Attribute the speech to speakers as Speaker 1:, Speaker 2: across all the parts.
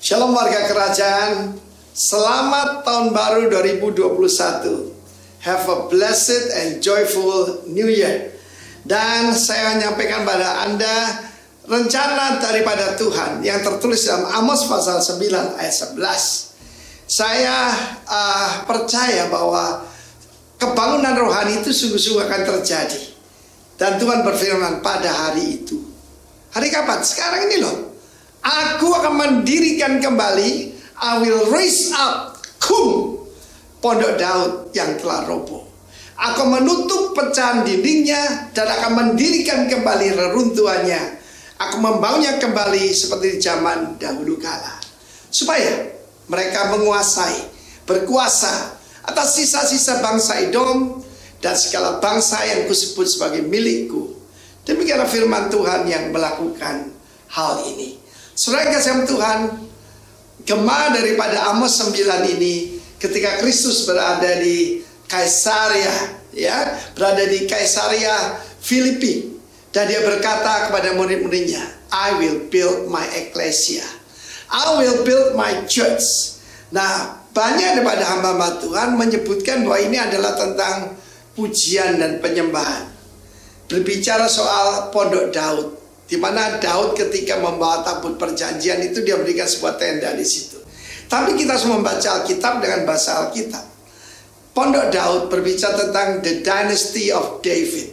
Speaker 1: Shalom warga kerajaan, selamat tahun baru 2021. Have a blessed and joyful new year. Dan saya menyampaikan pada Anda rencana daripada Tuhan yang tertulis dalam Amos pasal 9 ayat 11. Saya percaya bahwa kebangunan rohani itu sungguh-sungguh akan terjadi. Dan Tuhan berfirman pada hari itu. Hari kapan? Sekarang ini loh. Aku akan mendirikan kembali, I will raise up, pondok Daud yang telah roboh. Aku menutup pecahan dindingnya dan akan mendirikan kembali reruntuhannya. Aku membangunnya kembali seperti di zaman dahulu kala. Supaya mereka menguasai, berkuasa atas sisa-sisa bangsa Edom dan segala bangsa yang kusebut sebagai milikku. Demikianlah firman Tuhan yang melakukan hal ini. Saudara kasih Tuhan, gema daripada Amos 9 ini ketika Kristus berada di Kaisaria, berada di Kaisaria Filipi, dan dia berkata kepada murid-muridnya, I will build my ecclesia, I will build my church. Nah, banyak daripada hamba-hamba Tuhan menyebutkan bahwa ini adalah tentang pujian dan penyembahan. Berbicara soal pondok Daud, di mana Daud ketika membawa tabut perjanjian itu dia berikan sebuah tenda di situ. Tapi kita harus membaca Alkitab dengan bahasa Alkitab. Pondok Daud berbicara tentang the dynasty of David.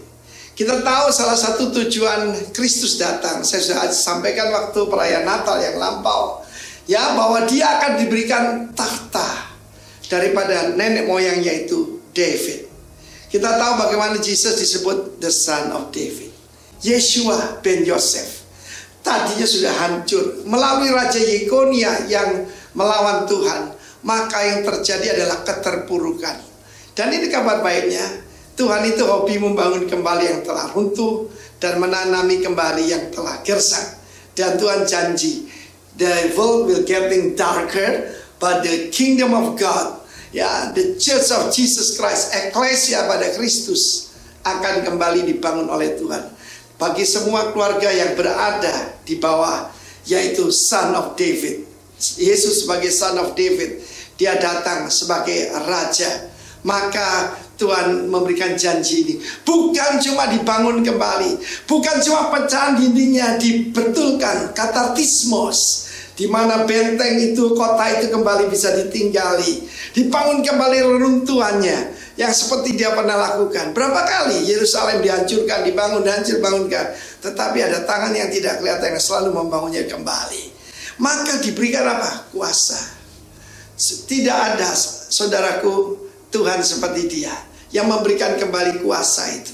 Speaker 1: Kita tahu salah satu tujuan Kristus datang, saya sudah sampaikan waktu perayaan Natal yang lampau, bahwa dia akan diberikan tahta daripada nenek moyangnya itu David. Kita tahu bagaimana Yesus disebut the son of David. Yeshua ben Yosef tadinya sudah hancur melalui Raja Yekonia yang melawan Tuhan, maka yang terjadi adalah keterpurukan. Dan ini kabar baiknya, Tuhan itu hobi membangun kembali yang telah runtuh dan menanami kembali yang telah gersang. Dan Tuhan janji, the world will getting darker, but the kingdom of God, the church of Jesus Christ, eklesia pada Kristus, akan kembali dibangun oleh Tuhan. Bagi semua keluarga yang berada di bawah, yaitu Son of David, Yesus sebagai Son of David, dia datang sebagai Raja. Maka Tuhan memberikan janji ini, bukan cuma dibangun kembali, bukan cuma pecahan dindingnya dibetulkan, katartismos, di mana benteng itu, kota itu kembali bisa ditinggali, dibangun kembali reruntuhannya, yang seperti dia pernah lakukan. Berapa kali Yerusalem dihancurkan, dibangun, dihancur, bangunkan, tetapi ada tangan yang tidak kelihatan yang selalu membangunnya kembali. Maka diberikan apa? Kuasa. Tidak ada, saudaraku, Tuhan seperti dia yang memberikan kembali kuasa itu,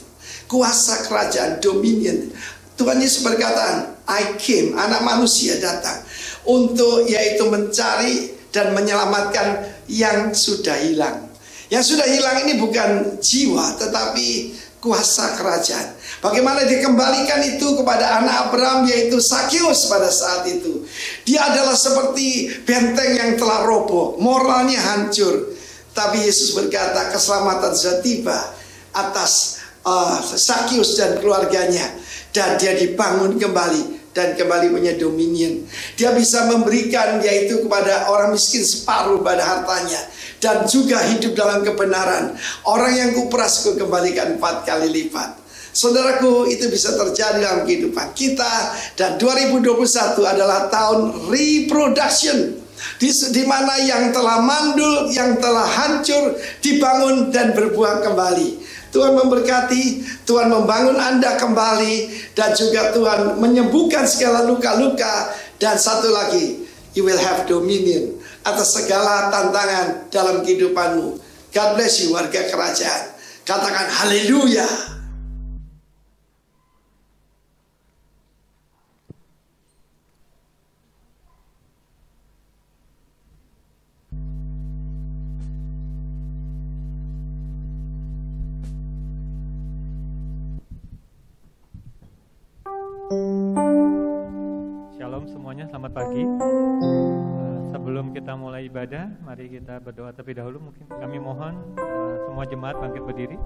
Speaker 1: kuasa kerajaan, dominion. Tuhan Yesus berkata, I came, anak manusia datang untuk yaitu mencari dan menyelamatkan yang sudah hilang. Yang sudah hilang ini bukan jiwa, tetapi kuasa kerajaan. Bagaimana dikembalikan itu kepada anak Abraham, yaitu Sakeus pada saat itu. Dia adalah seperti benteng yang telah roboh, moralnya hancur. Tapi Yesus berkata keselamatan sudah tiba atas Sakeus dan keluarganya. Dan dia dibangun kembali dan kembali punya dominion. Dia bisa memberikan yaitu kepada orang miskin separuh pada hartanya. Dan juga hidup dalam kebenaran. Orang yang kuperas kembalikan 4 kali lipat. Saudaraku, itu bisa terjadi dalam kehidupan kita. Dan 2021 adalah tahun reproduction. Di mana yang telah mandul, yang telah hancur, dibangun dan berbuah kembali. Tuhan memberkati, Tuhan membangun Anda kembali, dan juga Tuhan menyembuhkan segala luka-luka. Dan satu lagi, you will have dominion atas segala tantangan dalam kehidupanmu. God bless you warga kerajaan. Katakan haleluya.
Speaker 2: Shalom semuanya, selamat pagi. Sebelum kita mulai ibadah, mari kita berdoa terlebih dahulu. Mungkin kami mohon semua jemaat bangkit berdiri.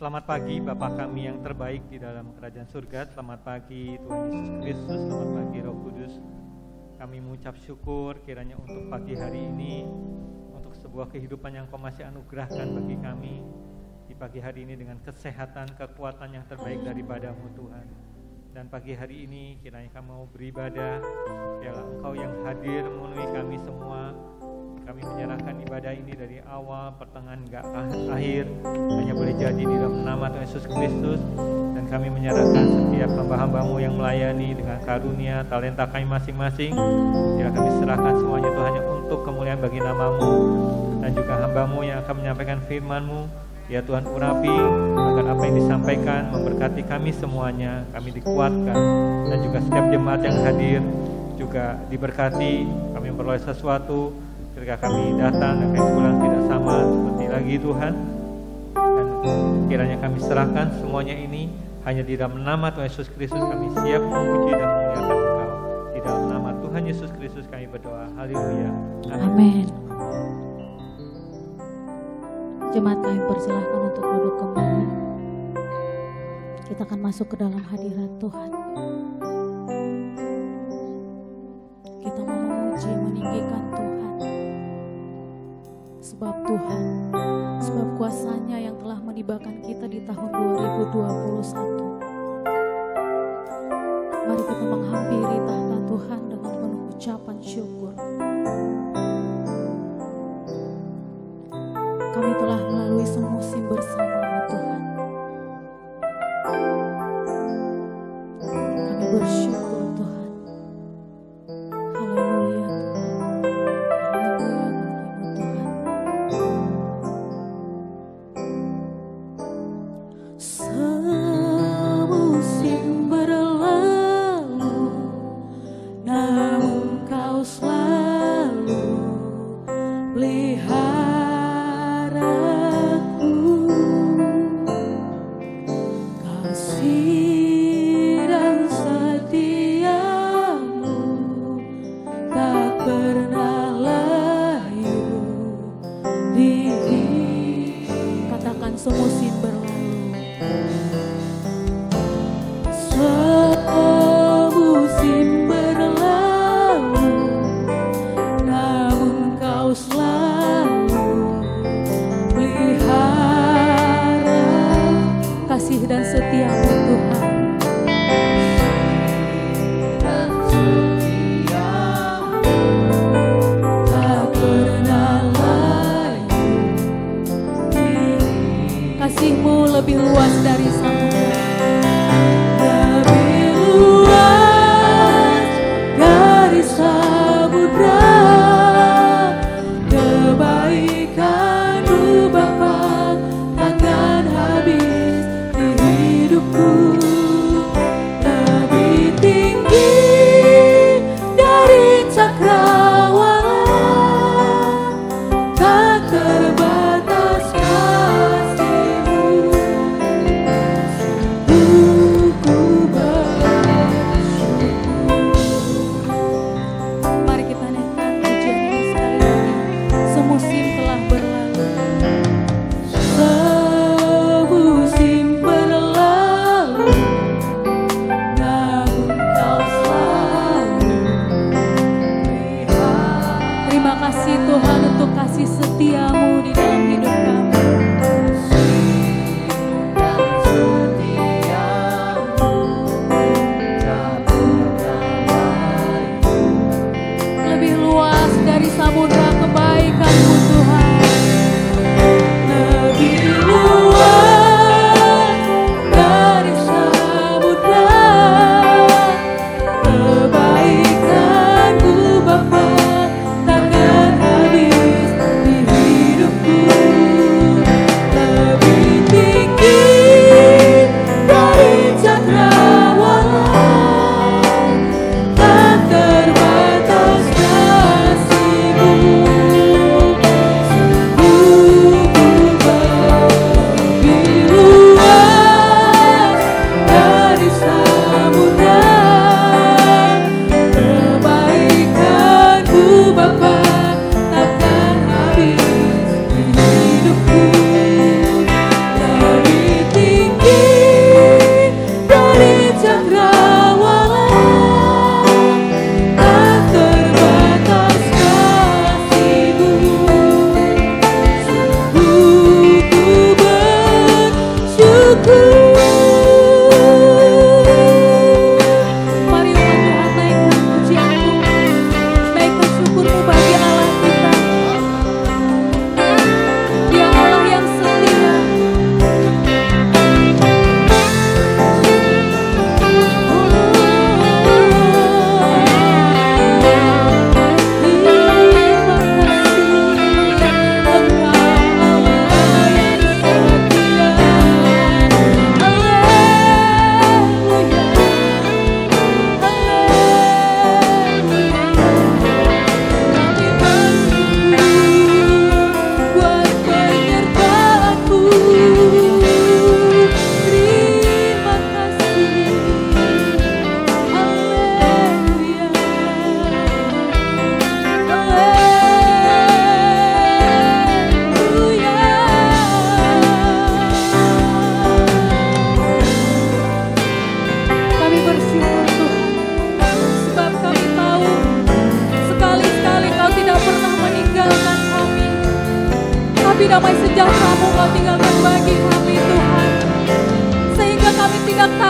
Speaker 2: Selamat pagi Bapa kami yang terbaik di dalam kerajaan surga. Selamat pagi Tuhan Yesus Kristus. Selamat pagi Roh Kudus. Kami mengucap syukur kiranya untuk pagi hari ini, untuk sebuah kehidupan yang Kau masih anugerahkan bagi kami di pagi hari ini dengan kesehatan, kekuatan yang terbaik daripada-Mu Tuhan. Dan pagi hari ini kiranya kami mau beribadah, biarlah Engkau yang hadir memenuhi kami semua. Kami menyerahkan ibadah ini dari awal, pertengahan, hingga akhir, hanya boleh jadi di dalam nama Tuhan Yesus Kristus. Dan kami menyerahkan setiap hamba-hamba-Mu yang melayani dengan karunia, talenta kami masing-masing. Biarlah kami serahkan semuanya Tuhan hanya untuk kemuliaan bagi nama-Mu. Dan juga hamba-Mu yang akan menyampaikan firman-Mu, ya Tuhan urapi agar apa yang disampaikan memberkati kami semuanya, kami dikuatkan. Dan juga setiap jemaat yang hadir juga diberkati, kami memperoleh sesuatu ketika kami datang dan kami pulang tidak sama seperti lagi Tuhan. Dan kiranya kami serahkan semuanya ini hanya di dalam nama Tuhan Yesus Kristus. Kami siap memuji dan memuliakan Engkau. Di dalam nama Tuhan Yesus Kristus kami berdoa. Haleluya.
Speaker 3: Amin. Jemaat kami persilahkan untuk duduk kembali. Kita akan masuk ke dalam hadirat Tuhan. Kita mau memuji, meninggikan Tuhan. Sebab kuasa-Nya yang telah menibakan kita di tahun 2021. Mari kita menghampiri tahta Tuhan dengan penuh ucapan syukur. Kami telah melalui semusim bersama-Mu Tuhan. Kami bersyukur Tuhan. Haleluya Tuhan. Haleluya bagi-Mu Tuhan. Semusim berlalu, namun Kau selalu pelihara. Semusim berlalu, semusim berlalu, namun Kau selalu pelihara kasih dan setia-Mu Tuhan. Kasih-Mu lebih luas dari samudra, lebih luas dari samudra. Kebaikan-Mu Bapa takkan habis di hidupku, lebih tinggi dari cakrawala, tak terbatas musim berlalu,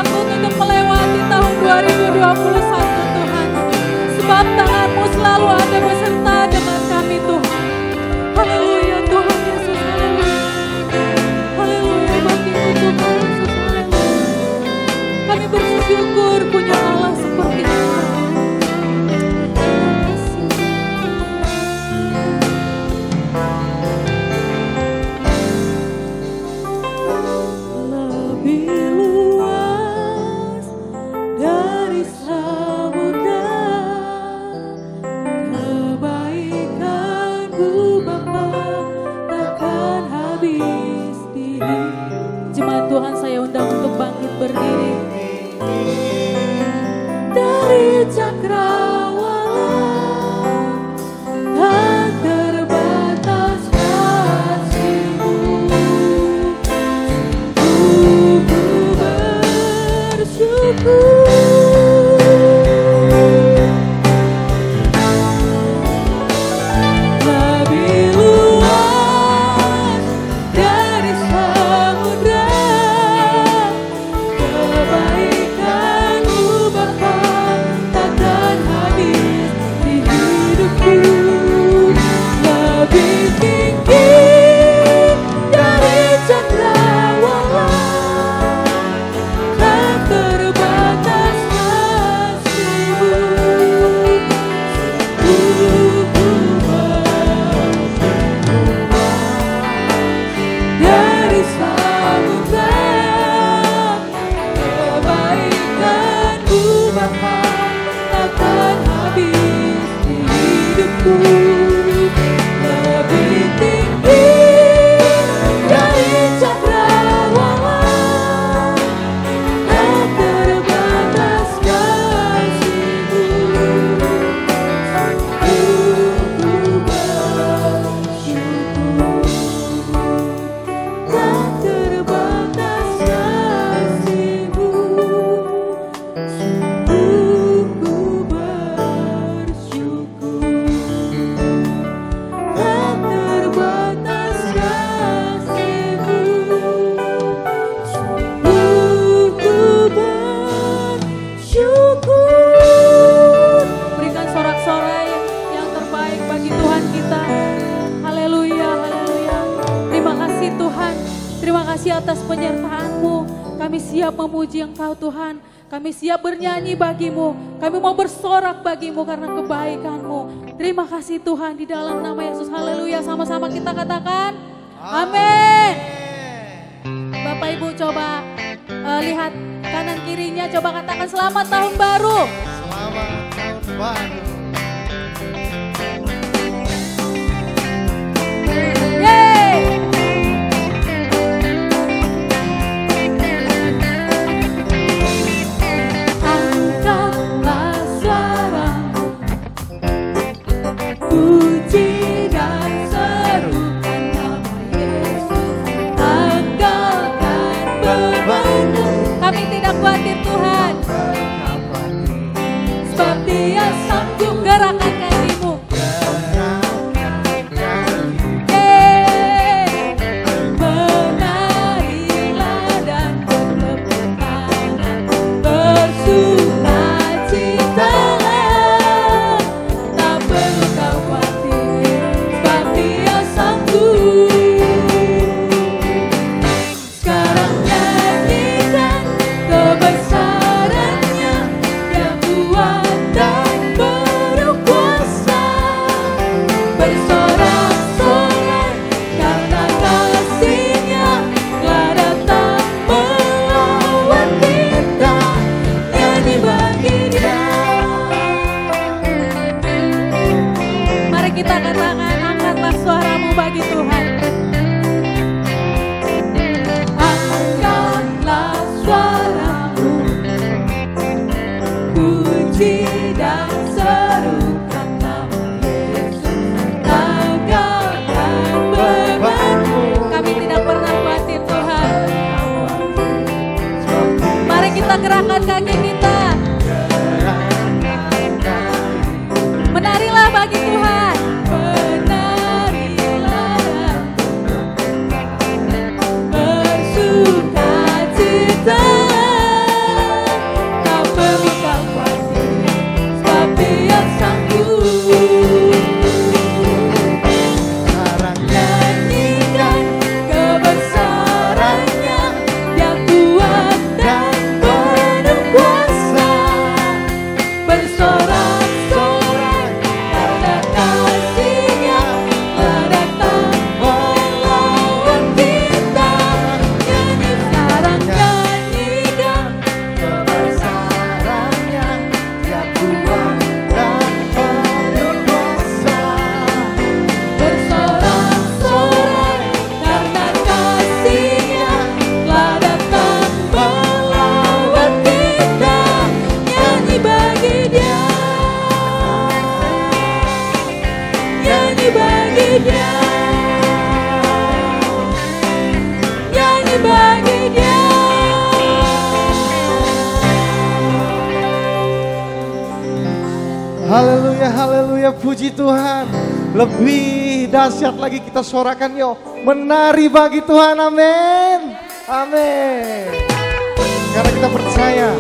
Speaker 3: takut untuk melewati tahun 2021 Tuhan. Sebab tangan-Mu selalu ada beserta dengan kami Tuhan. Haleluya Tuhan Yesus, haleluya. Haleluya bagimu Tuhan Yesus, haleluya. Kami bersyukur punya Allah seperti itu. Tuhan, saya undang untuk bangkit berdiri dari cakrawala, tak terbatas kasih-Mu. Ku bersyukur. Atas penyertaan-Mu, kami siap memuji Engkau Tuhan, kami siap bernyanyi bagi-Mu, kami mau bersorak bagi-Mu karena kebaikan-Mu. Terima kasih Tuhan di dalam nama Yesus, haleluya. Sama-sama kita katakan amin. Bapak Ibu coba lihat kanan kirinya, coba katakan selamat tahun baru.
Speaker 1: Selamat tahun baru.
Speaker 3: Puji dan serukan nama Yesus, angkatkan bebanmu. Kami tidak khawatir Tuhan, sebab Dia sanggup gerakkan kakimu. Menarilah dan bertepuk tangan, bersukacitalah. Kita katakan, angkatlah suaramu bagi Tuhan. Angkatlah suaramu, puji dan serukan nama Yesus, angkatkan bebanmu. Kami tidak pernah khawatir Tuhan. Mari kita gerakkan kaki kita. Menarilah bagi Tuhan. Bersukacita
Speaker 4: Haleluya, haleluya, puji Tuhan. Lebih dahsyat lagi kita sorakan yuk. Menari bagi Tuhan, amin. Amin. Karena kita percaya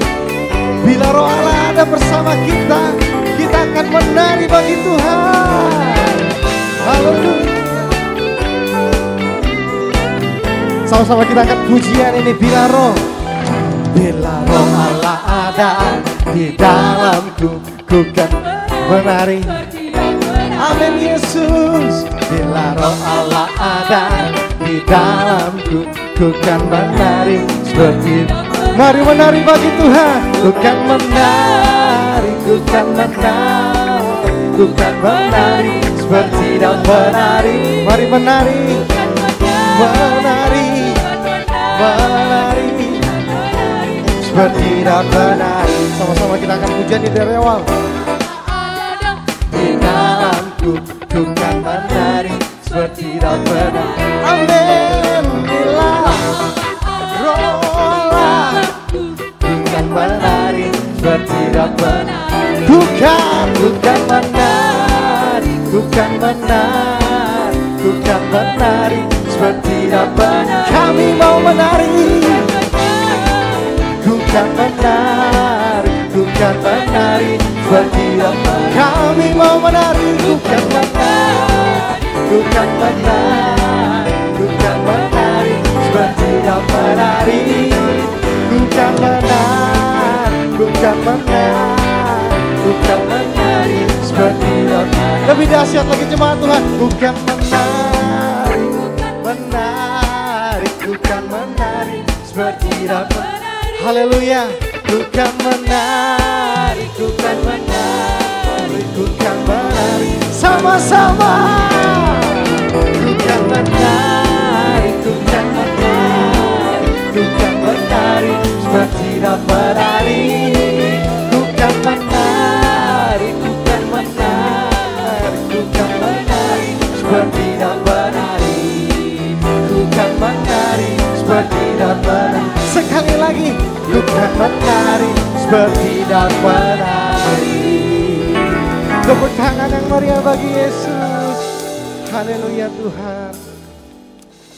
Speaker 4: bila Roh Allah ada bersama kita, kita akan menari bagi Tuhan. Haleluya. Sama-sama kita angkat pujian ini, bila Roh Allah ada di dalamku, ku kan menari. Amin Yesus. Bila Roh Allah ada di dalamku, ku kan menari seperti. Mari menari bagi Tuhan. Ku kan menari, ku kan menari, ku kan menari seperti daun penari. Mari menari, menari, menari seperti daun penari. Sama-sama kita akan pujian dari awal. Di dalamku, ku kan menari seperti daun penari. Amin. Bila Roh Allah, ku kan menari seperti daun penari. Ku kan menari, ku kan menari, ku kan menari seperti daun penari. Kami mau menari. Ku kan menari, ku kan menari seperti daun penari. Kami mau menari, ku kan menari, ku kan menari, ku kan menari seperti daun penari. Ku kan menari, ku kan menari, ku kan menari seperti daun penari. Lebih dahsyat lagi jemaat Tuhan. Ku kan menari, menari, ku kan menari seperti daun penari. Haleluya. Ku kan menari, ku kan menari, ku kan menari. Sama-sama. Ku kan menari, ku kan menari, ku kan menari seperti daun penari. Ku kan menari, ku kan menari, ku kan menari seperti daun penari. Ku kan menari seperti daun penari. Sekali lagi. Ku kan menari seperti daun penari. Tepuk tangan yang meriah bagi Yesus. Haleluya Tuhan.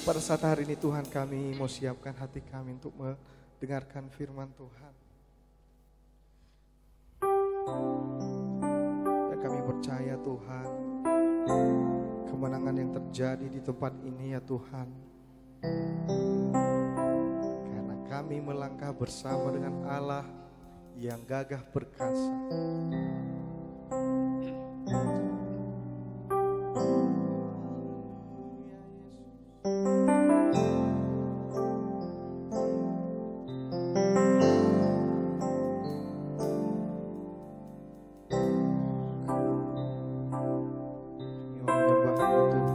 Speaker 4: Pada saat hari ini Tuhan, kami mau siapkan hati kami untuk mendengarkan firman Tuhan. Dan kami percaya Tuhan, kemenangan yang terjadi di tempat ini ya Tuhan, karena kami melangkah bersama dengan Allah yang gagah perkasa.
Speaker 3: Dalam kudus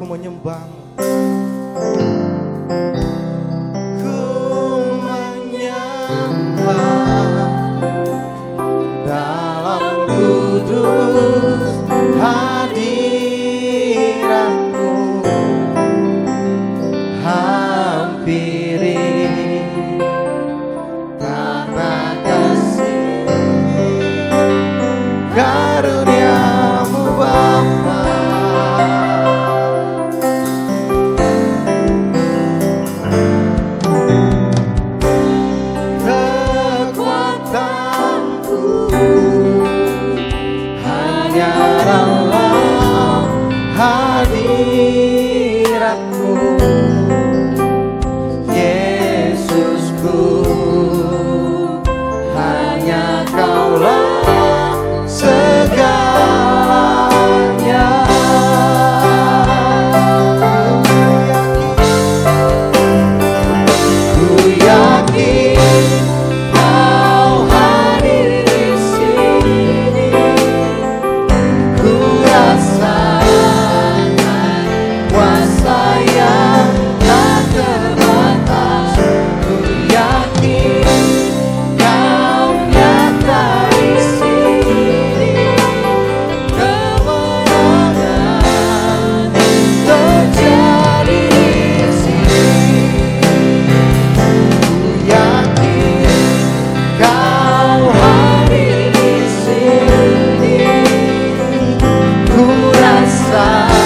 Speaker 4: ku menyembah. Dalam kudus hadiratmu, hampiri karena kasih karuniamu Bapa. Hadiratmu Yesusku, hanya Kaulah segalanya. Ku yakin Kau hadir di sini, ku rasa kuasa yang tak terbatas. Ku yakin Kau nyata di sini, kemenangan terjadi di sini. Ku yakin Kau hadir di sini, ku rasakan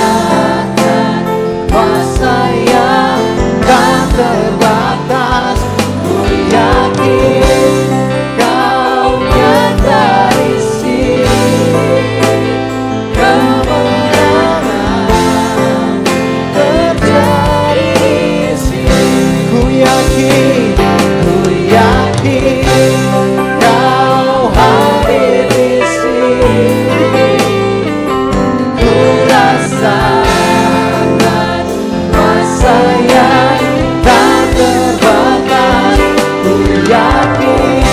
Speaker 4: kuasa yang tak terbatas. Ku yakin Kau nyata di sini, kemenangan terjadi di sini. Ku yakin Kau hadir di sini, ku rasakan kuasa yang tak terbatas. Ku yakin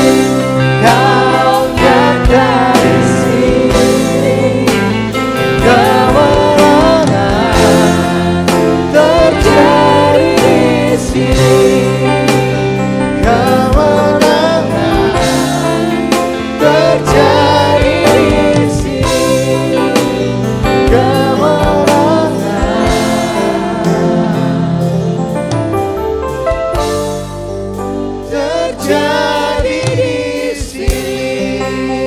Speaker 4: Kau nyata di sini, kemenangan terjadi di sini, kemenangan terjadi di sini, kemenangan terjadi di sini.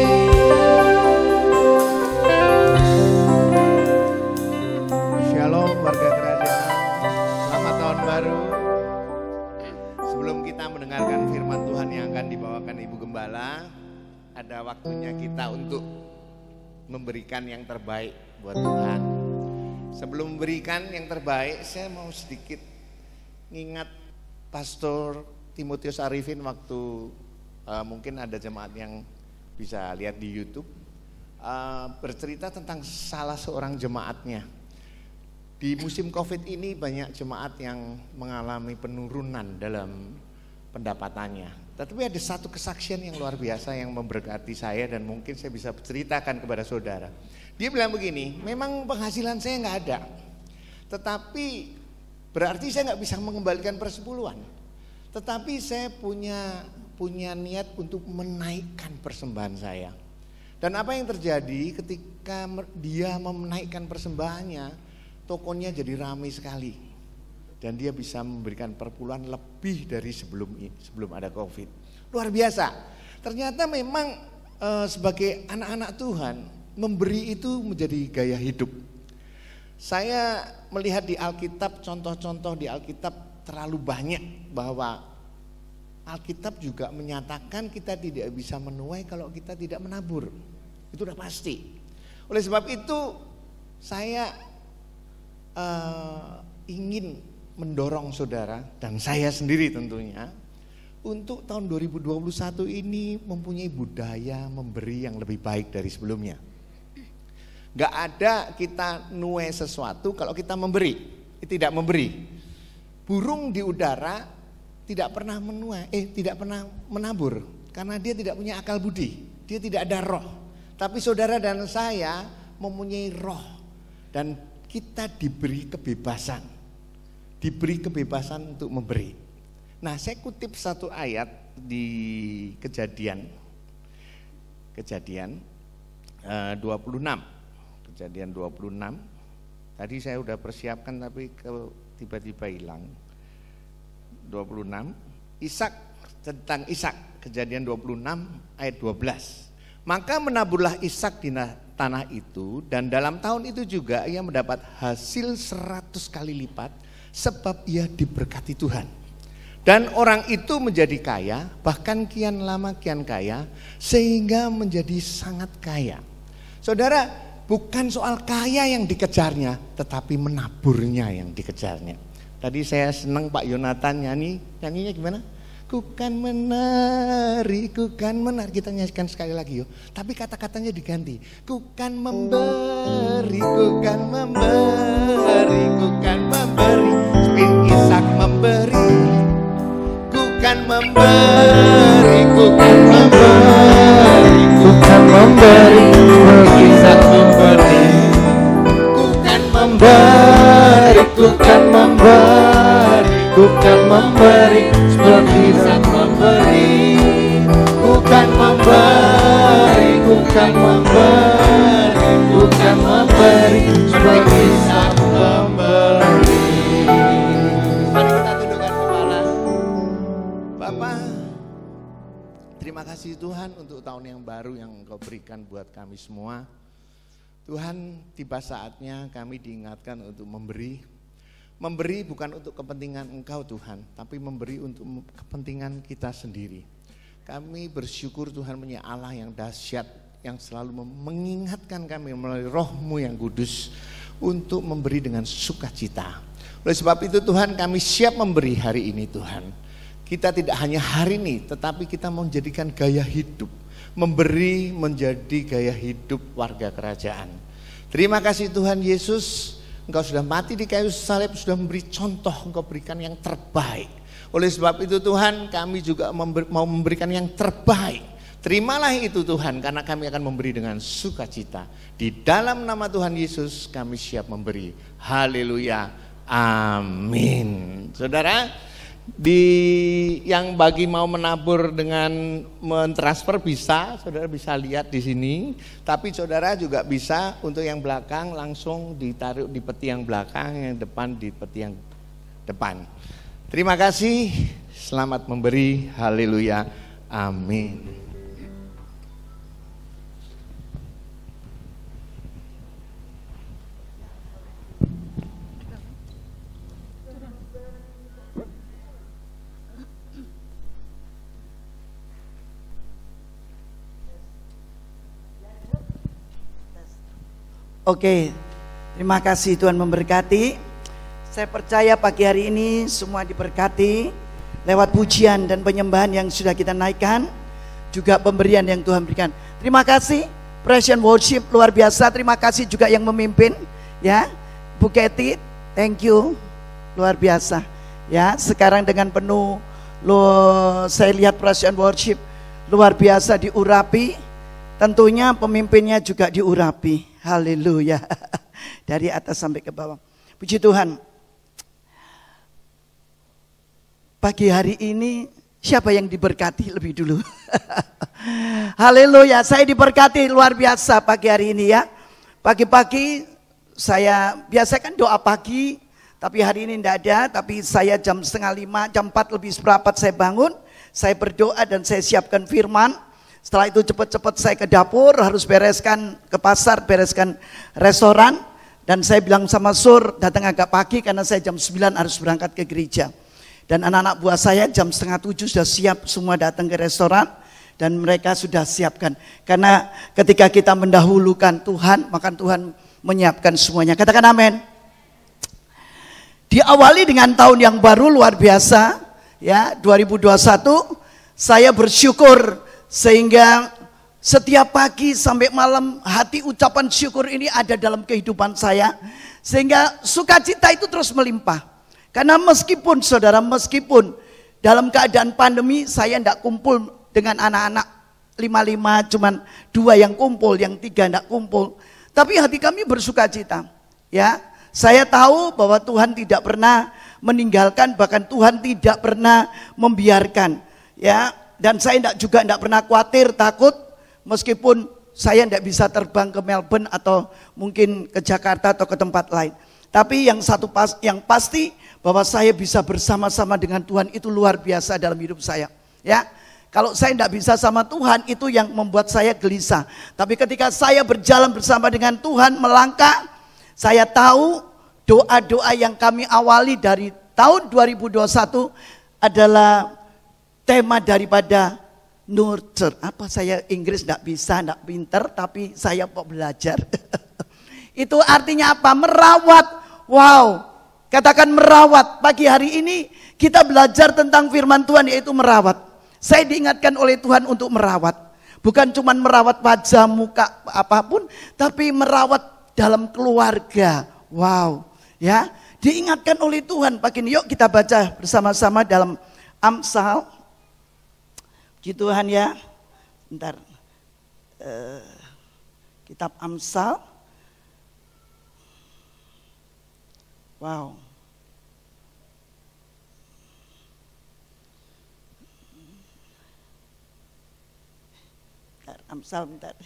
Speaker 4: Shalom warga kerajaan, selamat tahun baru. Sebelum kita mendengarkan firman Tuhan yang akan dibawakan Ibu Gembala, ada waktunya kita untuk memberikan yang terbaik buat Tuhan. Sebelum memberikan yang terbaik, saya mau sedikit ngingat Pastor Timotius Arifin waktu mungkin ada jemaat yang bisa lihat di YouTube, bercerita tentang salah seorang jemaatnya. Di musim Covid ini banyak jemaat yang mengalami penurunan dalam pendapatannya. Tetapi ada satu kesaksian yang luar biasa yang memberkati saya dan mungkin saya bisa ceritakan kepada saudara. Dia bilang begini, memang penghasilan saya nggak ada, tetapi berarti saya nggak bisa mengembalikan persepuluhan. Tetapi saya punya niat untuk menaikkan persembahan saya. Dan apa yang terjadi ketika dia menaikkan persembahannya, tokonya jadi ramai sekali. Dan dia bisa memberikan perpuluhan lebih dari sebelum ada Covid. Luar biasa. Ternyata memang sebagai anak-anak Tuhan, memberi itu menjadi gaya hidup. Saya melihat di Alkitab, contoh-contoh di Alkitab terlalu banyak bahwa Alkitab juga menyatakan kita tidak bisa menuai kalau kita tidak menabur. Itu udah pasti. Oleh sebab itu saya ingin mendorong saudara dan saya sendiri tentunya untuk tahun 2021 ini mempunyai budaya memberi yang lebih baik dari sebelumnya. Gak ada kita nuai sesuatu kalau kita tidak memberi. Burung di udara tidak pernah tidak pernah menabur karena dia tidak punya akal budi, dia tidak ada roh. Tapi saudara dan saya mempunyai roh dan
Speaker 5: kita diberi kebebasan. Diberi kebebasan untuk memberi. Nah, saya kutip satu ayat di Kejadian 26. Kejadian 26. Tadi saya udah persiapkan tapi tiba-tiba hilang. 26. Tentang Ishak, Kejadian 26 ayat 12. Maka menaburlah Ishak di tanah itu, dan dalam tahun itu juga ia mendapat hasil 100 kali lipat, sebab ia diberkati Tuhan. Dan orang itu menjadi kaya, bahkan kian lama kian kaya, sehingga menjadi sangat kaya. Saudara, bukan soal kaya yang dikejarnya, tetapi menaburnya yang dikejarnya. Tadi saya senang Pak Yonatan nyanyinya gimana? Kukan menari, kita nyanyikan sekali lagi yuk. Tapi kata-katanya diganti. Kukan memberi, kukan memberi, kukan memberi. Seperti Ishak memberi. Kukan memberi, kukan memberi,
Speaker 4: Kukan memberi,
Speaker 5: Ishak memberi. Kukan memberi,
Speaker 4: kukan memberi, kukan memberi, seperti Ishak memberi. Kukan memberi, kukan memberi, kukan memberi, seperti Ishak memberi.
Speaker 5: Mari kita tundukkan kepala. Bapak, terima kasih Tuhan untuk tahun yang baru yang Engkau berikan buat kami semua. Tuhan, tiba saatnya kami diingatkan untuk memberi. Memberi bukan untuk kepentingan Engkau Tuhan, tapi memberi untuk kepentingan kita sendiri. Kami bersyukur Tuhan punya Allah yang dahsyat, yang selalu mengingatkan kami melalui Roh-Mu yang kudus untuk memberi dengan sukacita. Oleh sebab itu Tuhan, kami siap memberi hari ini Tuhan. Kita tidak hanya hari ini, tetapi kita mau menjadikan gaya hidup. Memberi menjadi gaya hidup warga kerajaan. Terima kasih Tuhan Yesus, Engkau sudah mati di kayu salib, sudah memberi contoh, Engkau berikan yang terbaik. Oleh sebab itu Tuhan, kami juga mau memberikan yang terbaik. Terimalah itu Tuhan, karena kami akan memberi dengan sukacita. Di dalam nama Tuhan Yesus kami siap memberi. Haleluya, amin. Saudara, yang bagi mau menabur dengan mentransfer bisa, saudara bisa lihat di sini. Tapi saudara juga bisa untuk yang belakang langsung ditaruh di peti yang belakang, yang depan di peti yang depan. Terima kasih, selamat memberi, haleluya, amin.
Speaker 6: Oke, terima kasih Tuhan memberkati. Saya percaya pagi hari ini semua diberkati lewat pujian dan penyembahan yang sudah kita naikkan, juga pemberian yang Tuhan berikan. Terima kasih Praise and Worship luar biasa. Terima kasih juga yang memimpin ya, Bu Keti, thank you, luar biasa ya. Sekarang dengan penuh saya lihat Praise and Worship luar biasa diurapi. Tentunya pemimpinnya juga diurapi. Haleluya. Dari atas sampai ke bawah. Puji Tuhan. Pagi hari ini siapa yang diberkati lebih dulu? Haleluya. Saya diberkati luar biasa pagi hari ini ya. Pagi-pagi saya biasa kan doa pagi, tapi hari ini tidak ada. Tapi saya jam 4:30, jam 4 lebih seperempat saya bangun. Saya berdoa dan saya siapkan firman. Setelah itu cepat-cepat saya ke dapur, harus bereskan ke pasar, bereskan restoran. Dan saya bilang sama Sur, datang agak pagi karena saya jam 9 harus berangkat ke gereja. Dan anak-anak buah saya jam 6:30 sudah siap semua datang ke restoran. Dan mereka sudah siapkan. Karena ketika kita mendahulukan Tuhan, maka Tuhan menyiapkan semuanya. Katakan amin. Diawali dengan tahun yang baru luar biasa, ya 2021. Saya bersyukur sehingga setiap pagi sampai malam hati ucapan syukur ini ada dalam kehidupan saya. Sehingga sukacita itu terus melimpah. Karena meskipun saudara, meskipun dalam keadaan pandemi saya tidak kumpul dengan anak-anak 5 cuman 2 yang kumpul, yang 3 tidak kumpul. Tapi hati kami bersukacita. Ya, Saya tahu bahwa Tuhan tidak pernah meninggalkan, bahkan Tuhan tidak pernah membiarkan. Ya, dan saya juga tidak pernah khawatir, takut, meskipun saya tidak bisa terbang ke Melbourne atau mungkin ke Jakarta atau ke tempat lain. Tapi yang pasti bahwa saya bisa bersama-sama dengan Tuhan itu luar biasa dalam hidup saya. Ya, kalau saya tidak bisa sama Tuhan itu yang membuat saya gelisah. Tapi ketika saya berjalan bersama dengan Tuhan, melangkah, saya tahu doa-doa yang kami awali dari tahun 2021 adalah tema daripada nurture. Apa saya Inggris tidak bisa, tidak pinter, tapi saya mau belajar. Itu artinya apa? Merawat. Wow, katakan merawat. Pagi hari ini kita belajar tentang firman Tuhan, yaitu merawat. Saya diingatkan oleh Tuhan untuk merawat. Bukan cuma merawat wajah, muka, apapun, tapi merawat dalam keluarga. Wow, ya, diingatkan oleh Tuhan. Pagi ini yuk kita baca bersama-sama dalam Amsal. Puji Tuhan ya. Bentar. Kitab Amsal. Wow. Bentar, Amsal bentar.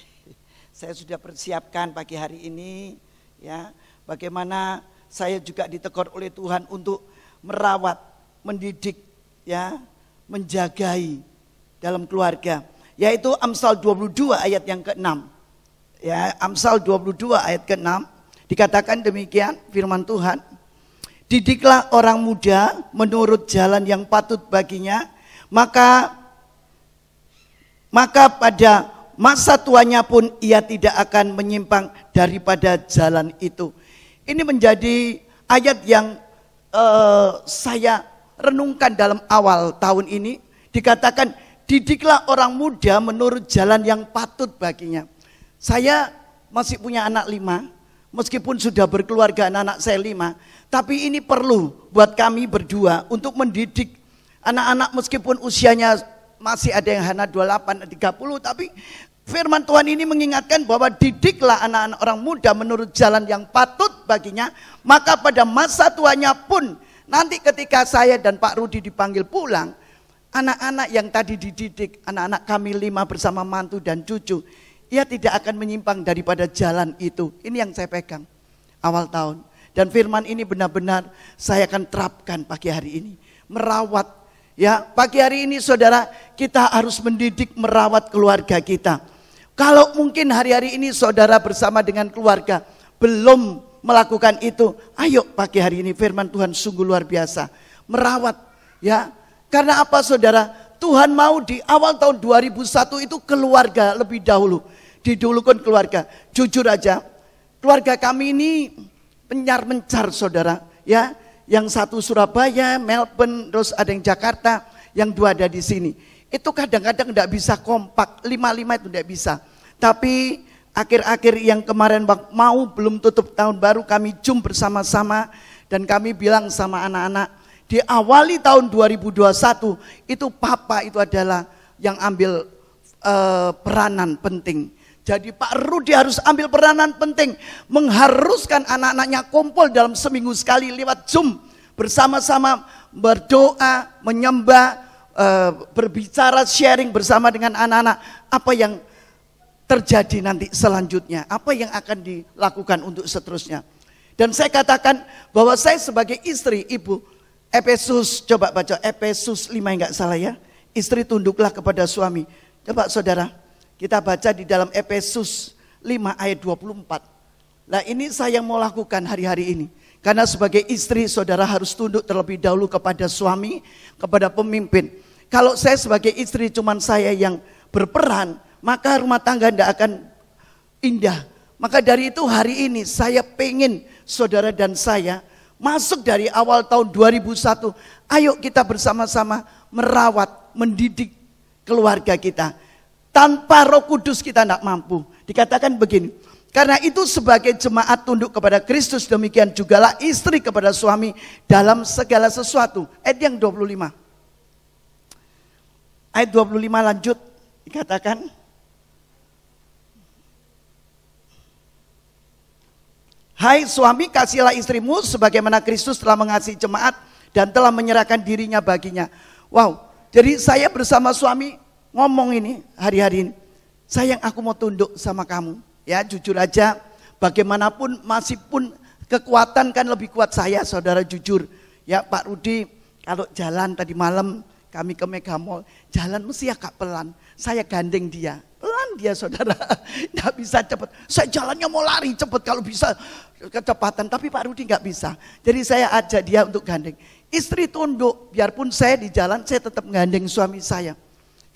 Speaker 6: Saya sudah persiapkan pagi hari ini ya, bagaimana saya juga ditegur oleh Tuhan untuk merawat, mendidik ya, menjagai dalam keluarga, yaitu Amsal 22 ayat yang ke-6. Ya, Amsal 22 ayat ke-6 dikatakan demikian firman Tuhan. Didiklah orang muda menurut jalan yang patut baginya, maka pada masa tuanya pun ia tidak akan menyimpang daripada jalan itu. Ini menjadi ayat yang saya renungkan dalam awal tahun ini. Dikatakan didiklah orang muda menurut jalan yang patut baginya. Saya masih punya anak 5, meskipun sudah berkeluarga anak-anak saya 5, tapi ini perlu buat kami berdua untuk mendidik anak-anak meskipun usianya masih ada yang hanya 28, 30, tapi firman Tuhan ini mengingatkan bahwa didiklah anak-anak orang muda menurut jalan yang patut baginya, maka pada masa tuanya pun nanti ketika saya dan Pak Rudi dipanggil pulang, anak-anak yang tadi dididik, anak-anak kami 5 bersama mantu dan cucu, ia tidak akan menyimpang daripada jalan itu. Ini yang saya pegang awal tahun. Dan firman ini benar-benar saya akan terapkan pagi hari ini. Merawat. Ya, pagi hari ini saudara, kita harus mendidik, merawat keluarga kita. Kalau mungkin hari-hari ini saudara bersama dengan keluarga belum melakukan itu, ayo pagi hari ini firman Tuhan sungguh luar biasa. Merawat, ya. Karena apa saudara? Tuhan mau di awal tahun 2001 itu keluarga lebih dahulu. Didulukan keluarga. Jujur aja, keluarga kami ini mencar saudara. Ya, yang satu Surabaya, Melbourne, terus ada yang Jakarta, yang 2 ada di sini. Itu kadang-kadang tidak bisa kompak, 5-5 itu tidak bisa. Tapi akhir-akhir yang kemarin mau belum tutup tahun baru kami jumpa bersama-sama. Dan kami bilang sama anak-anak, di awali tahun 2021 itu papa itu adalah yang ambil peranan penting. Jadi Pak Rudi harus ambil peranan penting, mengharuskan anak-anaknya kumpul dalam seminggu sekali lewat Zoom, bersama-sama berdoa, menyembah, berbicara, sharing bersama dengan anak-anak apa yang terjadi nanti selanjutnya, apa yang akan dilakukan untuk seterusnya. Dan saya katakan bahwa saya sebagai istri, ibu, Efesus, coba baca Efesus 5 enggak salah ya. Istri tunduklah kepada suami. Coba saudara, kita baca di dalam Efesus 5 ayat 24. Nah ini saya mau lakukan hari-hari ini. Karena sebagai istri saudara harus tunduk terlebih dahulu kepada suami, kepada pemimpin. Kalau saya sebagai istri cuman saya yang berperan, maka rumah tangga tidak akan indah. Maka dari itu hari ini saya pengen saudara dan saya masuk dari awal tahun 2001, ayo kita bersama-sama merawat, mendidik keluarga kita. Tanpa Roh Kudus kita tidak mampu. Dikatakan begini, karena itu sebagai jemaat tunduk kepada Kristus, demikian jugalah istri kepada suami dalam segala sesuatu. Ayat yang 25. Ayat 25 lanjut, dikatakan, Hai suami, kasihilah istrimu sebagaimana Kristus telah mengasihi jemaat dan telah menyerahkan dirinya baginya. Wow, jadi saya bersama suami ngomong ini hari-hari ini. Sayang, aku mau tunduk sama kamu. Ya, jujur aja, bagaimanapun masih pun kekuatan kan lebih kuat saya, saudara, jujur. Ya, Pak Rudi, kalau jalan tadi malam kami ke Mega Mall, jalan mesti agak pelan. Saya gandeng dia. Pelan dia, saudara, nggak bisa cepat. Saya jalannya mau lari cepat kalau bisa kecepatan, tapi Pak Rudi nggak bisa. Jadi saya ajak dia untuk gandeng. Istri tunduk, biarpun saya di jalan, saya tetap gandeng suami saya.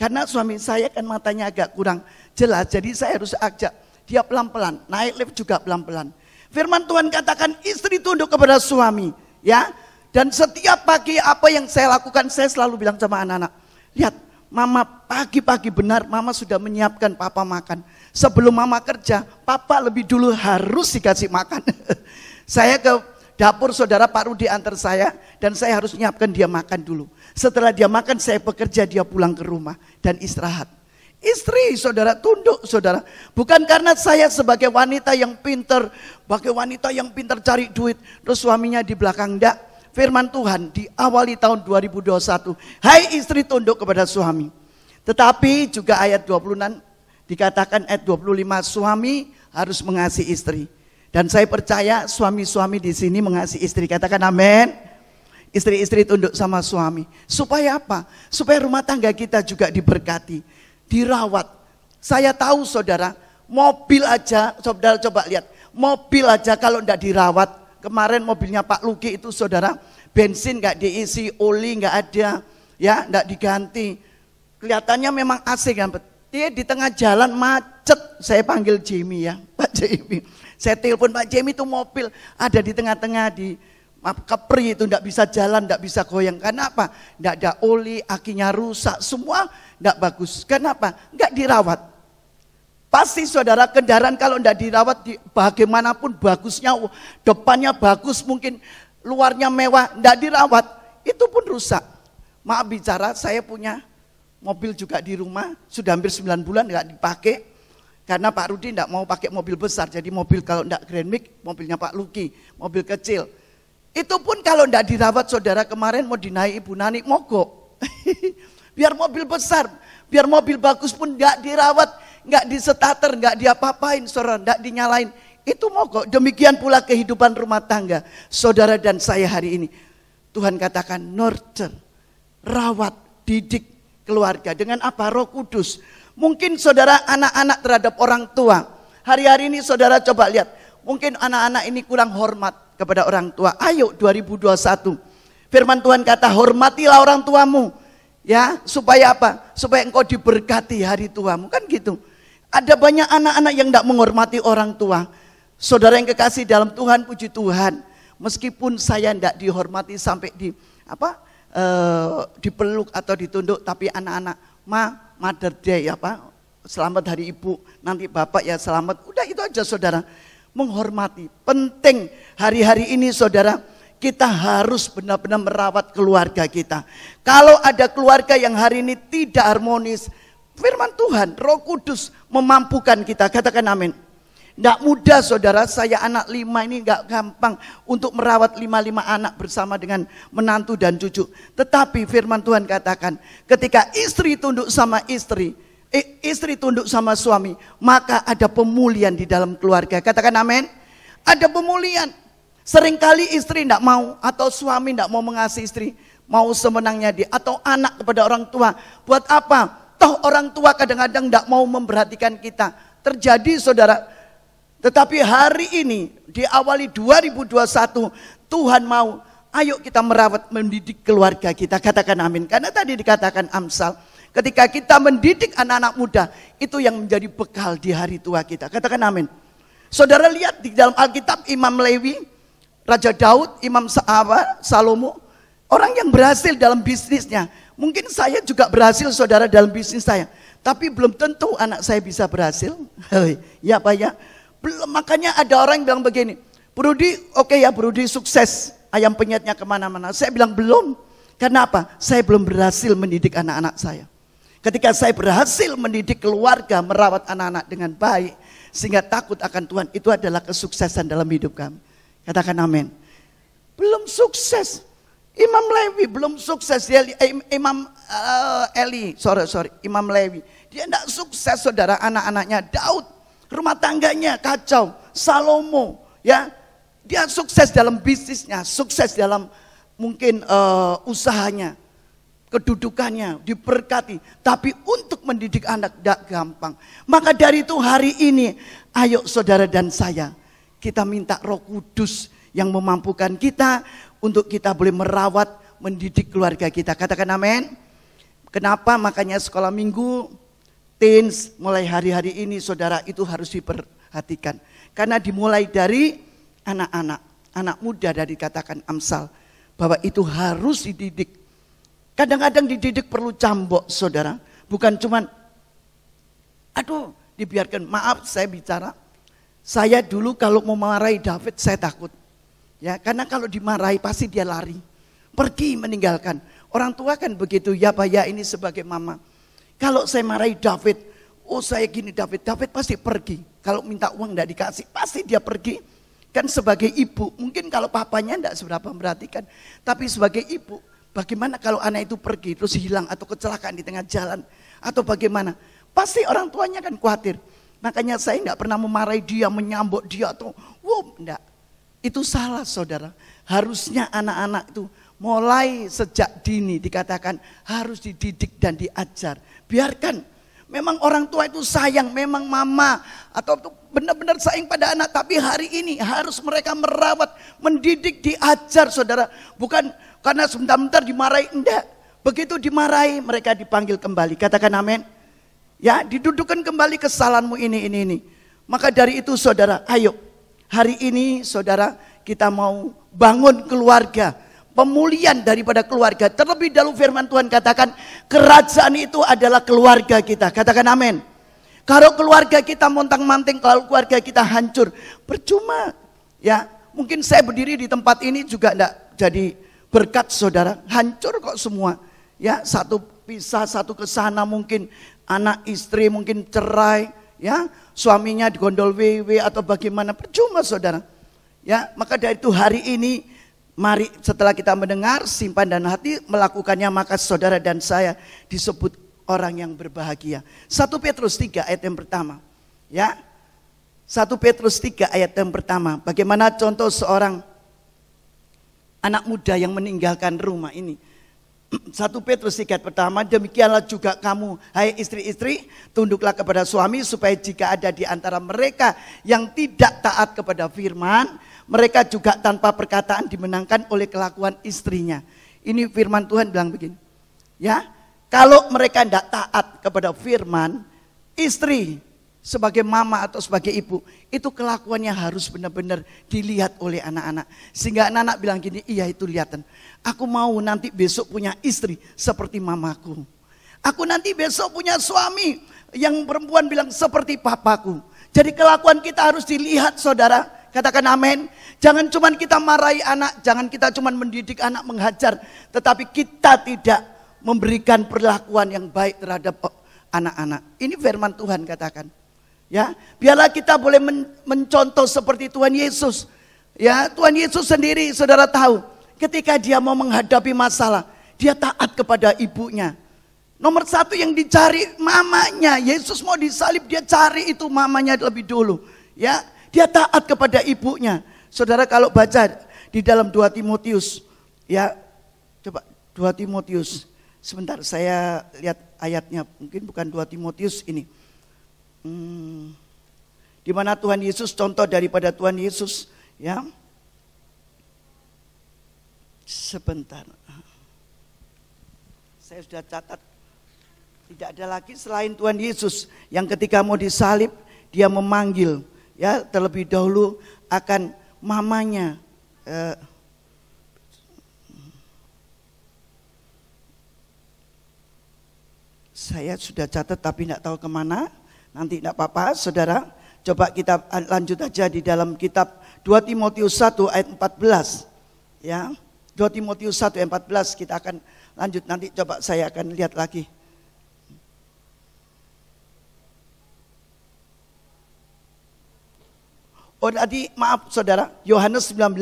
Speaker 6: Karena suami saya kan matanya agak kurang jelas, jadi saya harus ajak dia pelan-pelan. Naik lift juga pelan-pelan. Firman Tuhan katakan istri tunduk kepada suami, ya. Dan setiap pagi apa yang saya lakukan, saya selalu bilang sama anak-anak, lihat, mama pagi-pagi benar, mama sudah menyiapkan papa makan. Sebelum mama kerja, papa lebih dulu harus dikasih makan. Saya ke dapur, saudara, Pak Rudi antar saya, dan saya harus menyiapkan dia makan dulu. Setelah dia makan, saya bekerja, dia pulang ke rumah dan istirahat. Istri, saudara, tunduk, saudara. Bukan karena saya sebagai wanita yang pintar, sebagai wanita yang pintar cari duit, terus suaminya di belakang, enggak. Firman Tuhan diawali tahun 2021. Hai istri, tunduk kepada suami. Tetapi juga ayat 26 dikatakan ayat 25, suami harus mengasihi istri. Dan saya percaya suami-suami di sini mengasihi istri. Katakan amin. Istri-istri tunduk sama suami. Supaya apa? Supaya rumah tangga kita juga diberkati, dirawat. Saya tahu, saudara, mobil aja, saudara coba lihat, mobil aja kalau enggak dirawat. Kemarin mobilnya Pak Luki itu, saudara, bensin nggak diisi, oli nggak ada, ya nggak diganti. Kelihatannya memang asik kan, dia di tengah jalan macet. Saya panggil Jamie, ya Pak Jamie. Saya telepon Pak Jamie, itu mobil ada di tengah-tengah di Kepri itu, nggak bisa jalan, nggak bisa goyang. Kenapa? Nggak ada oli, akinya rusak, semua nggak bagus. Kenapa? Nggak dirawat. Pasti, saudara, kendaraan kalau tidak dirawat, bagaimanapun bagusnya, depannya bagus, mungkin luarnya mewah, tidak dirawat, itu pun rusak. Maaf bicara, saya punya mobil juga di rumah, sudah hampir 9 bulan tidak dipakai, karena Pak Rudi tidak mau pakai mobil besar, jadi mobil kalau tidak Grand Mix, mobilnya Pak Luki, mobil kecil. Itu pun kalau tidak dirawat, saudara, kemarin mau dinaik Ibu Nani, mogok. Biar mobil besar, biar mobil bagus pun tidak dirawat, nggak disetater, nggak diapa-apain, saudara, nggak dinyalain, itu mogok. Demikian pula kehidupan rumah tangga saudara dan saya hari ini. Tuhan katakan nurture, rawat, didik keluarga dengan apa? Roh Kudus. Mungkin saudara anak-anak terhadap orang tua. Hari-hari ini saudara coba lihat, mungkin anak-anak ini kurang hormat kepada orang tua. Ayo 2021, firman Tuhan kata hormatilah orang tuamu, ya, supaya apa? Supaya engkau diberkati hari tuamu, kan gitu. Ada banyak anak-anak yang tidak menghormati orang tua. Saudara yang kekasih dalam Tuhan, puji Tuhan, meskipun saya tidak dihormati sampai dipeluk atau ditunduk, tapi anak-anak, Mother Day, selamat hari ibu, nanti bapak ya selamat, udah itu aja, saudara. Menghormati, penting hari-hari ini, saudara. Kita harus benar-benar merawat keluarga kita. Kalau ada keluarga yang hari ini tidak harmonis, firman Tuhan, Roh Kudus memampukan kita. Katakan amin. Tidak mudah, saudara, saya anak 5 ini nggak gampang untuk merawat 5 anak bersama dengan menantu dan cucu. Tetapi firman Tuhan katakan, ketika istri tunduk sama istri tunduk sama suami, maka ada pemulihan di dalam keluarga. Katakan amin. Ada pemulihan. Seringkali istri tidak mau, atau suami tidak mau mengasihi istri, mau semenangnya dia, atau anak kepada orang tua. Buat apa? Toh orang tua kadang-kadang tidak mau memperhatikan kita. Terjadi, saudara. Tetapi hari ini diawali 2021, Tuhan mau, ayo kita merawat, mendidik keluarga kita. Katakan amin. Karena tadi dikatakan Amsal, ketika kita mendidik anak-anak muda, itu yang menjadi bekal di hari tua kita. Katakan amin. Saudara lihat di dalam Alkitab, Imam Lewi, Raja Daud, Imam Salomo, orang yang berhasil dalam bisnisnya. Mungkin saya juga berhasil, saudara, dalam bisnis saya. Tapi belum tentu anak saya bisa berhasil. Ya Pak ya. Belum, makanya ada orang yang bilang begini, Brudi, oke ya Brudi sukses, ayam penyetnya kemana-mana. Saya bilang belum. Kenapa? Saya belum berhasil mendidik anak-anak saya. Ketika saya berhasil mendidik keluarga, merawat anak-anak dengan baik, sehingga takut akan Tuhan, itu adalah kesuksesan dalam hidup kami. Katakan amin. Belum sukses. Imam Lewi belum sukses. Imam Imam Lewi. Dia tidak sukses, saudara. Anak-anaknya Daud, rumah tangganya kacau. Salomo, ya, dia sukses dalam bisnisnya, sukses dalam mungkin usahanya, kedudukannya, diberkati. Tapi untuk mendidik anak tidak gampang. Maka dari itu hari ini, ayo saudara dan saya, kita minta Roh Kudus yang memampukan kita untuk kita boleh merawat, mendidik keluarga kita. Katakan amin. Kenapa? Makanya sekolah minggu, teens, mulai hari-hari ini saudara itu harus diperhatikan. Karena dimulai dari anak-anak, anak muda dari katakan Amsal, bahwa itu harus dididik. Kadang-kadang dididik perlu cambuk saudara, bukan cuman, aduh dibiarkan, maaf saya bicara. Saya dulu kalau mau memarahi David saya takut. Ya, karena kalau dimarahi pasti dia lari, pergi meninggalkan. Orang tua kan begitu, ya Pak ya, ini sebagai mama. Kalau saya marahi David, oh saya gini David pasti pergi. Kalau minta uang tidak dikasih, pasti dia pergi. Kan sebagai ibu, mungkin kalau papanya tidak seberapa memperhatikan. Tapi sebagai ibu, bagaimana kalau anak itu pergi terus hilang atau kecelakaan di tengah jalan. Atau bagaimana, pasti orang tuanya kan khawatir. Makanya saya tidak pernah memarahi dia, menyambut dia atau enggak. Itu salah saudara. Harusnya anak-anak itu mulai sejak dini dikatakan harus dididik dan diajar. Biarkan. Memang orang tua itu sayang, memang mama atau benar-benar sayang pada anak. Tapi hari ini harus mereka merawat, mendidik, diajar saudara. Bukan karena sebentar-bentar dimarahi, enggak. Begitu dimarahi mereka dipanggil kembali. Katakan amin. Ya, didudukkan kembali kesalahanmu ini. Maka dari itu saudara, ayo. Hari ini saudara kita mau bangun keluarga. Pemulihan daripada keluarga. Terlebih dahulu firman Tuhan katakan kerajaan itu adalah keluarga kita. Katakan amin. Kalau keluarga kita montang-manting, kalau keluarga kita hancur, percuma. Ya, mungkin saya berdiri di tempat ini juga enggak jadi berkat saudara. Hancur kok semua. Ya, satu pisah, satu ke sana mungkin anak istri mungkin cerai, ya, suaminya digondol WW atau bagaimana, percuma saudara. Ya, maka dari itu hari ini mari setelah kita mendengar, simpan dan hati melakukannya, maka saudara dan saya disebut orang yang berbahagia. 1 Petrus 3 ayat yang pertama. Ya. 1 Petrus 3 ayat yang pertama. Bagaimana contoh seorang anak muda yang meninggalkan rumah ini. 1 Petrus 3 ayat pertama, demikianlah juga kamu, hai istri-istri, tunduklah kepada suami, supaya jika ada di antara mereka yang tidak taat kepada firman, mereka juga tanpa perkataan dimenangkan oleh kelakuan istrinya. Ini firman Tuhan bilang begini. Ya, kalau mereka tidak taat kepada firman, istri sebagai mama atau sebagai ibu, itu kelakuannya harus benar-benar dilihat oleh anak-anak. Sehingga anak-anak bilang gini, iya itu lihatan. Aku mau nanti besok punya istri seperti mamaku. Aku nanti besok punya suami yang perempuan bilang seperti papaku. Jadi kelakuan kita harus dilihat saudara. Katakan amin. Jangan cuma kita marahi anak, jangan kita cuma mendidik anak, menghajar, tetapi kita tidak memberikan perlakuan yang baik terhadap anak-anak. Ini firman Tuhan katakan. Ya, biarlah kita boleh mencontoh seperti Tuhan Yesus. Ya, Tuhan Yesus sendiri saudara tahu, ketika dia mau menghadapi masalah, dia taat kepada ibunya. Nomor satu yang dicari mamanya. Yesus mau disalib, dia cari itu mamanya lebih dulu. Ya, dia taat kepada ibunya. Saudara kalau baca di dalam 2 Timotius, ya, coba 2 Timotius. Sebentar saya lihat ayatnya, mungkin bukan 2 Timotius ini. Di mana Tuhan Yesus, contoh daripada Tuhan Yesus, ya. Sebentar. Saya sudah catat. Tidak ada lagi selain Tuhan Yesus yang ketika mau disalib dia memanggil, ya, terlebih dahulu akan mamanya. Saya sudah catat tapi tidak tahu kemana. Nanti tidak apa-apa saudara. Coba kita lanjut aja di dalam kitab 2 Timotius 1 ayat 14. Ya, 2 Timotius 1 ayat 14 kita akan lanjut. Nanti coba saya akan lihat lagi. Oh tadi maaf saudara, Yohanes 19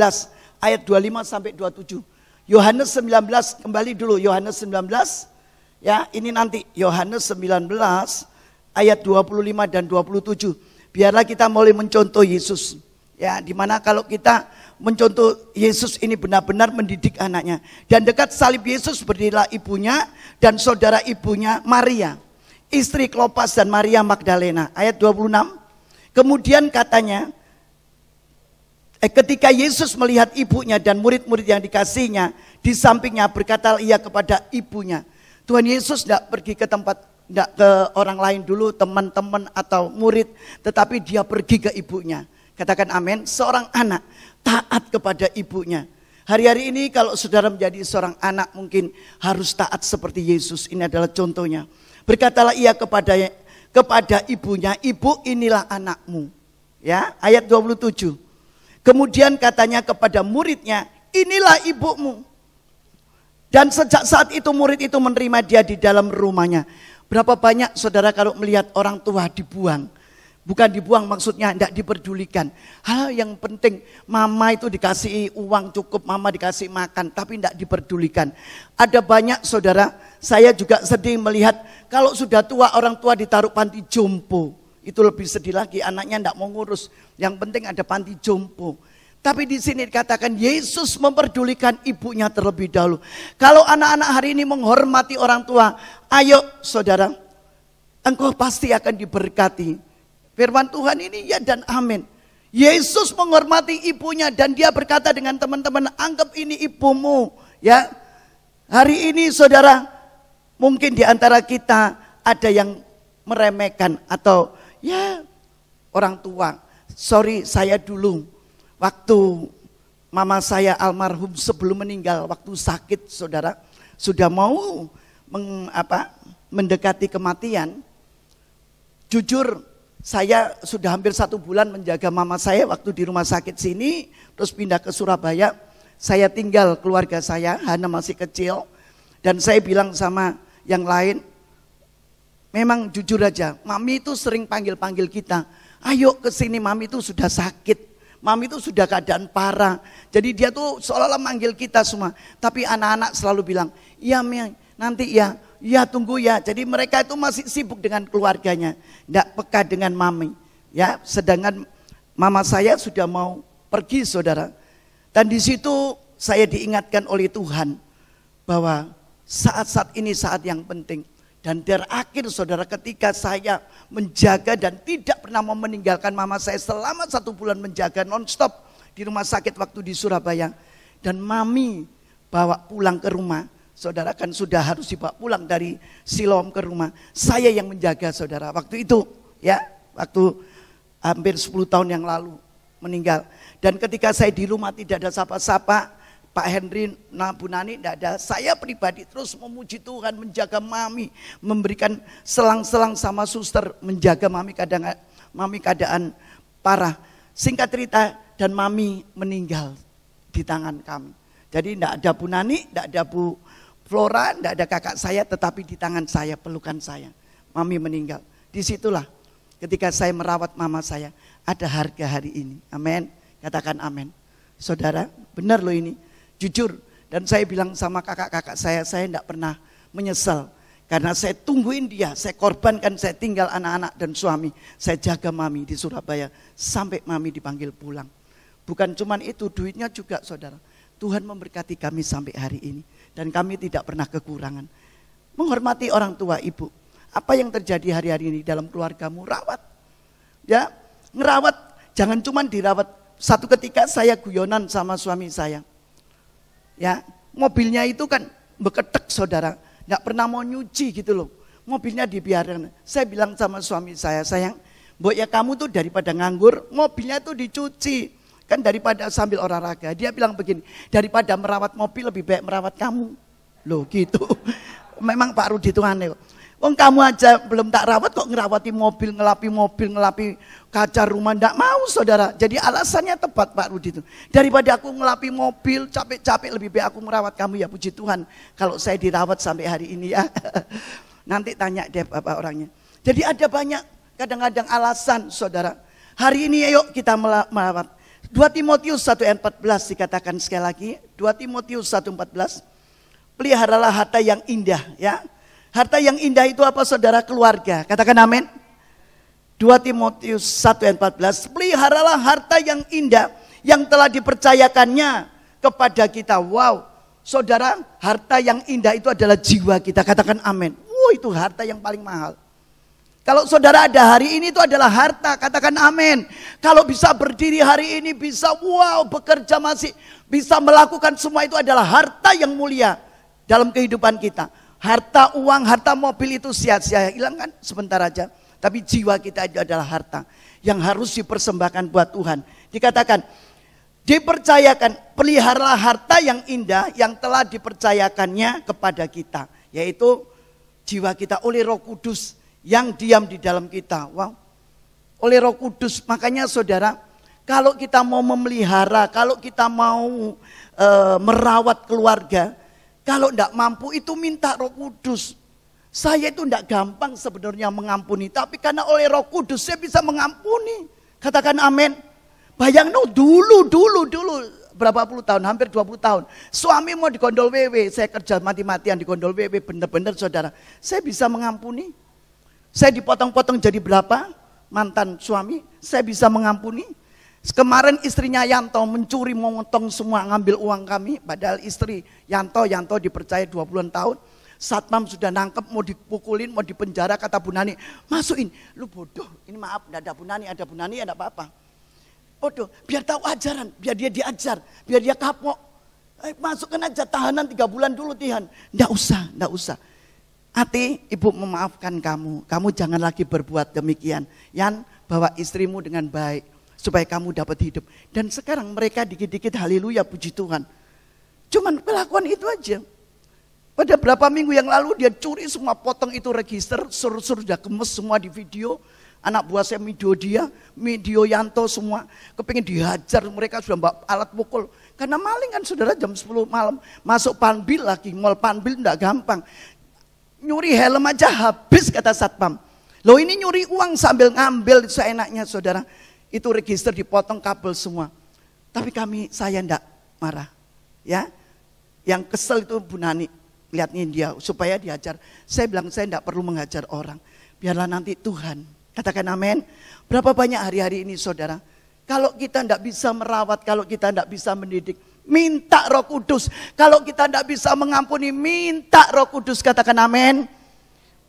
Speaker 6: ayat 25 sampai 27. Yohanes 19, kembali dulu Yohanes 19. Ya, ini nanti Yohanes 19 ayat 25 dan 27. Biarlah kita mulai mencontoh Yesus. Ya, dimana kalau kita mencontoh Yesus ini benar-benar mendidik anaknya. Dan dekat salib Yesus berdirilah ibunya dan saudara ibunya Maria, istri Klopas dan Maria Magdalena. Ayat 26. Kemudian katanya, ketika Yesus melihat ibunya dan murid-murid yang dikasihnya di sampingnya, berkata ia kepada ibunya. Tuhan Yesus tidak pergi ke tempat, tidak ke orang lain dulu, teman-teman atau murid, tetapi dia pergi ke ibunya. Katakan amin. Seorang anak taat kepada ibunya. Hari-hari ini kalau saudara menjadi seorang anak mungkin harus taat seperti Yesus. Ini adalah contohnya. Berkatalah ia kepada ibunya, ibu inilah anakmu. Ya, ayat 27. Kemudian katanya kepada muridnya, inilah ibumu. Dan sejak saat itu murid itu menerima dia di dalam rumahnya. Berapa banyak saudara kalau melihat orang tua dibuang. Bukan dibuang maksudnya tidak diperdulikan. Hal yang penting mama itu dikasih uang cukup, mama dikasih makan, tapi tidak diperdulikan. Ada banyak saudara, saya juga sedih melihat kalau sudah tua orang tua ditaruh panti jompo. Itu lebih sedih lagi, anaknya tidak mau ngurus. Yang penting ada panti jompo. Tapi di sini dikatakan Yesus memperdulikan ibunya terlebih dahulu. Kalau anak-anak hari ini menghormati orang tua, ayo saudara, engkau pasti akan diberkati. Firman Tuhan ini ya dan amin. Yesus menghormati ibunya dan dia berkata dengan teman-teman, anggap ini ibumu. Ya, hari ini saudara, mungkin di antara kita ada yang meremehkan atau ya orang tua. Sorry, saya dulu waktu mama saya almarhum sebelum meninggal, waktu sakit saudara, sudah mau mendekati kematian. Jujur, saya sudah hampir 1 bulan menjaga mama saya waktu di rumah sakit sini, terus pindah ke Surabaya. Saya tinggal keluarga saya, Hana masih kecil. Dan saya bilang sama yang lain, memang jujur aja, mami itu sering panggil-panggil kita. Ayo ke sini, mami itu sudah sakit. Mami itu sudah keadaan parah. Jadi dia tuh seolah-olah manggil kita semua. Tapi anak-anak selalu bilang, iya nanti ya. Ya tunggu ya, jadi mereka itu masih sibuk dengan keluarganya, tidak peka dengan mami. Ya, sedangkan mama saya sudah mau pergi saudara. Dan di situ saya diingatkan oleh Tuhan bahwa saat-saat ini saat yang penting. Dan terakhir saudara, ketika saya menjaga dan tidak pernah mau meninggalkan mama saya selama 1 bulan menjaga nonstop di rumah sakit waktu di Surabaya. Dan mami bawa pulang ke rumah. Saudara kan sudah harus dibawa pulang dari Siloam ke rumah. Saya yang menjaga saudara waktu itu ya, waktu hampir 10 tahun yang lalu meninggal. Dan ketika saya di rumah tidak ada sapa-sapa, Pak Henry, Bu Nani tidak ada. Saya pribadi terus memuji Tuhan, menjaga mami, memberikan selang-selang sama suster, menjaga mami keadaan parah. Singkat cerita, dan mami meninggal di tangan kami. Jadi tidak ada Bu Nani, tidak ada Bu Flora, tidak ada kakak saya, tetapi di tangan saya, pelukan saya. Mami meninggal. Disitulah ketika saya merawat mama saya, ada harga hari ini. Amin. Katakan amin. Saudara, benar loh ini. Jujur. Dan saya bilang sama kakak-kakak saya tidak pernah menyesal. Karena saya tungguin dia, saya korbankan, saya tinggal anak-anak dan suami. Saya jaga mami di Surabaya sampai mami dipanggil pulang. Bukan cuman itu, duitnya juga saudara. Tuhan memberkati kami sampai hari ini. Dan kami tidak pernah kekurangan. Menghormati orang tua ibu. Apa yang terjadi hari-hari ini dalam keluargamu, rawat. Ya, ngerawat, jangan cuma dirawat. Satu ketika saya guyonan sama suami saya. Ya, mobilnya itu kan beketek saudara. Nggak pernah mau nyuci gitu loh. Mobilnya dibiarkan. Saya bilang sama suami saya, sayang, mbok ya kamu tuh daripada nganggur, mobilnya tuh dicuci. Kan daripada sambil olahraga. Dia bilang begini, daripada merawat mobil lebih baik merawat kamu. Loh gitu. Memang Pak Rudi itu aneh. Wong kamu aja belum tak rawat kok ngerawati mobil, ngelapi kaca rumah. Nggak mau saudara. Jadi alasannya tepat Pak Rudi itu. Daripada aku ngelapi mobil capek-capek, lebih baik aku merawat kamu ya, puji Tuhan. Kalau saya dirawat sampai hari ini ya. Nanti tanya deh Bapak orangnya. Jadi ada banyak kadang-kadang alasan saudara. Hari ini ayo kita melawat. 2 Timotius 1 ayat 14 dikatakan sekali lagi. 2 Timotius 1:14. Peliharalah harta yang indah, ya. Harta yang indah itu apa, saudara? Keluarga. Katakan amin. 2 Timotius 1 ayat 14. Peliharalah harta yang indah yang telah dipercayakannya kepada kita. Wow, saudara, harta yang indah itu adalah jiwa kita. Katakan amin. Itu harta yang paling mahal. Kalau saudara ada hari ini itu adalah harta, katakan amin. Kalau bisa berdiri hari ini, bisa bekerja masih, bisa melakukan semua itu adalah harta yang mulia dalam kehidupan kita. Harta uang, harta mobil itu sia-sia, hilang kan sebentar aja. Tapi jiwa kita itu adalah harta yang harus dipersembahkan buat Tuhan. Dikatakan, dipercayakan, peliharalah harta yang indah yang telah dipercayakannya kepada kita. Yaitu jiwa kita oleh Roh Kudus yang diam di dalam kita. Wow. Oleh Roh Kudus. Makanya saudara, kalau kita mau memelihara, kalau kita mau merawat keluarga, kalau tidak mampu itu minta Roh Kudus. Saya itu tidak gampang sebenarnya mengampuni, tapi karena oleh Roh Kudus saya bisa mengampuni. Katakan amin. Bayang dulu berapa puluh tahun, hampir 20 tahun. Suami mau digondol WW, saya kerja mati-matian di gondol WW, benar-benar saudara. Saya bisa mengampuni. Saya dipotong-potong jadi berapa mantan suami, saya bisa mengampuni. Kemarin istrinya Yanto mencuri, memotong semua, ngambil uang kami. Padahal istri Yanto dipercaya 20-an tahun. Satpam sudah nangkep, mau dipukulin, mau dipenjara, kata Bu Nani, masukin. Lu bodoh, ini maaf, ada Bu Nani, ada apa-apa. Bodoh, biar tahu ajaran, biar dia diajar, biar dia kapok. Masukkan aja tahanan 3 bulan dulu Tuhan. Nggak usah. Ati, ibu memaafkan kamu jangan lagi berbuat demikian. Yan, bawa istrimu dengan baik, supaya kamu dapat hidup. Dan sekarang mereka dikit-dikit haleluya, puji Tuhan. Cuman kelakuan itu aja. Pada berapa minggu yang lalu dia curi semua, potong itu register, suruh sudah gemes semua di video. Anak buah saya video Yanto semua, kepingin dihajar, mereka sudah bawa alat pukul. Karena maling kan saudara, jam 10 malam, masuk Panbil lagi, mall Panbil enggak gampang. Nyuri helm aja habis kata satpam. Loh ini nyuri uang sambil ngambil seenaknya saudara. Itu register dipotong kabel semua. Tapi saya enggak marah. Ya, yang kesel itu Bu Nani. Lihatnya dia supaya diajar. Saya bilang saya enggak perlu mengajar orang. Biarlah nanti Tuhan. Katakan amin. Berapa banyak hari-hari ini saudara. Kalau kita enggak bisa merawat, kalau kita enggak bisa mendidik, minta Roh Kudus. Kalau kita tidak bisa mengampuni, minta Roh Kudus. Katakan amin.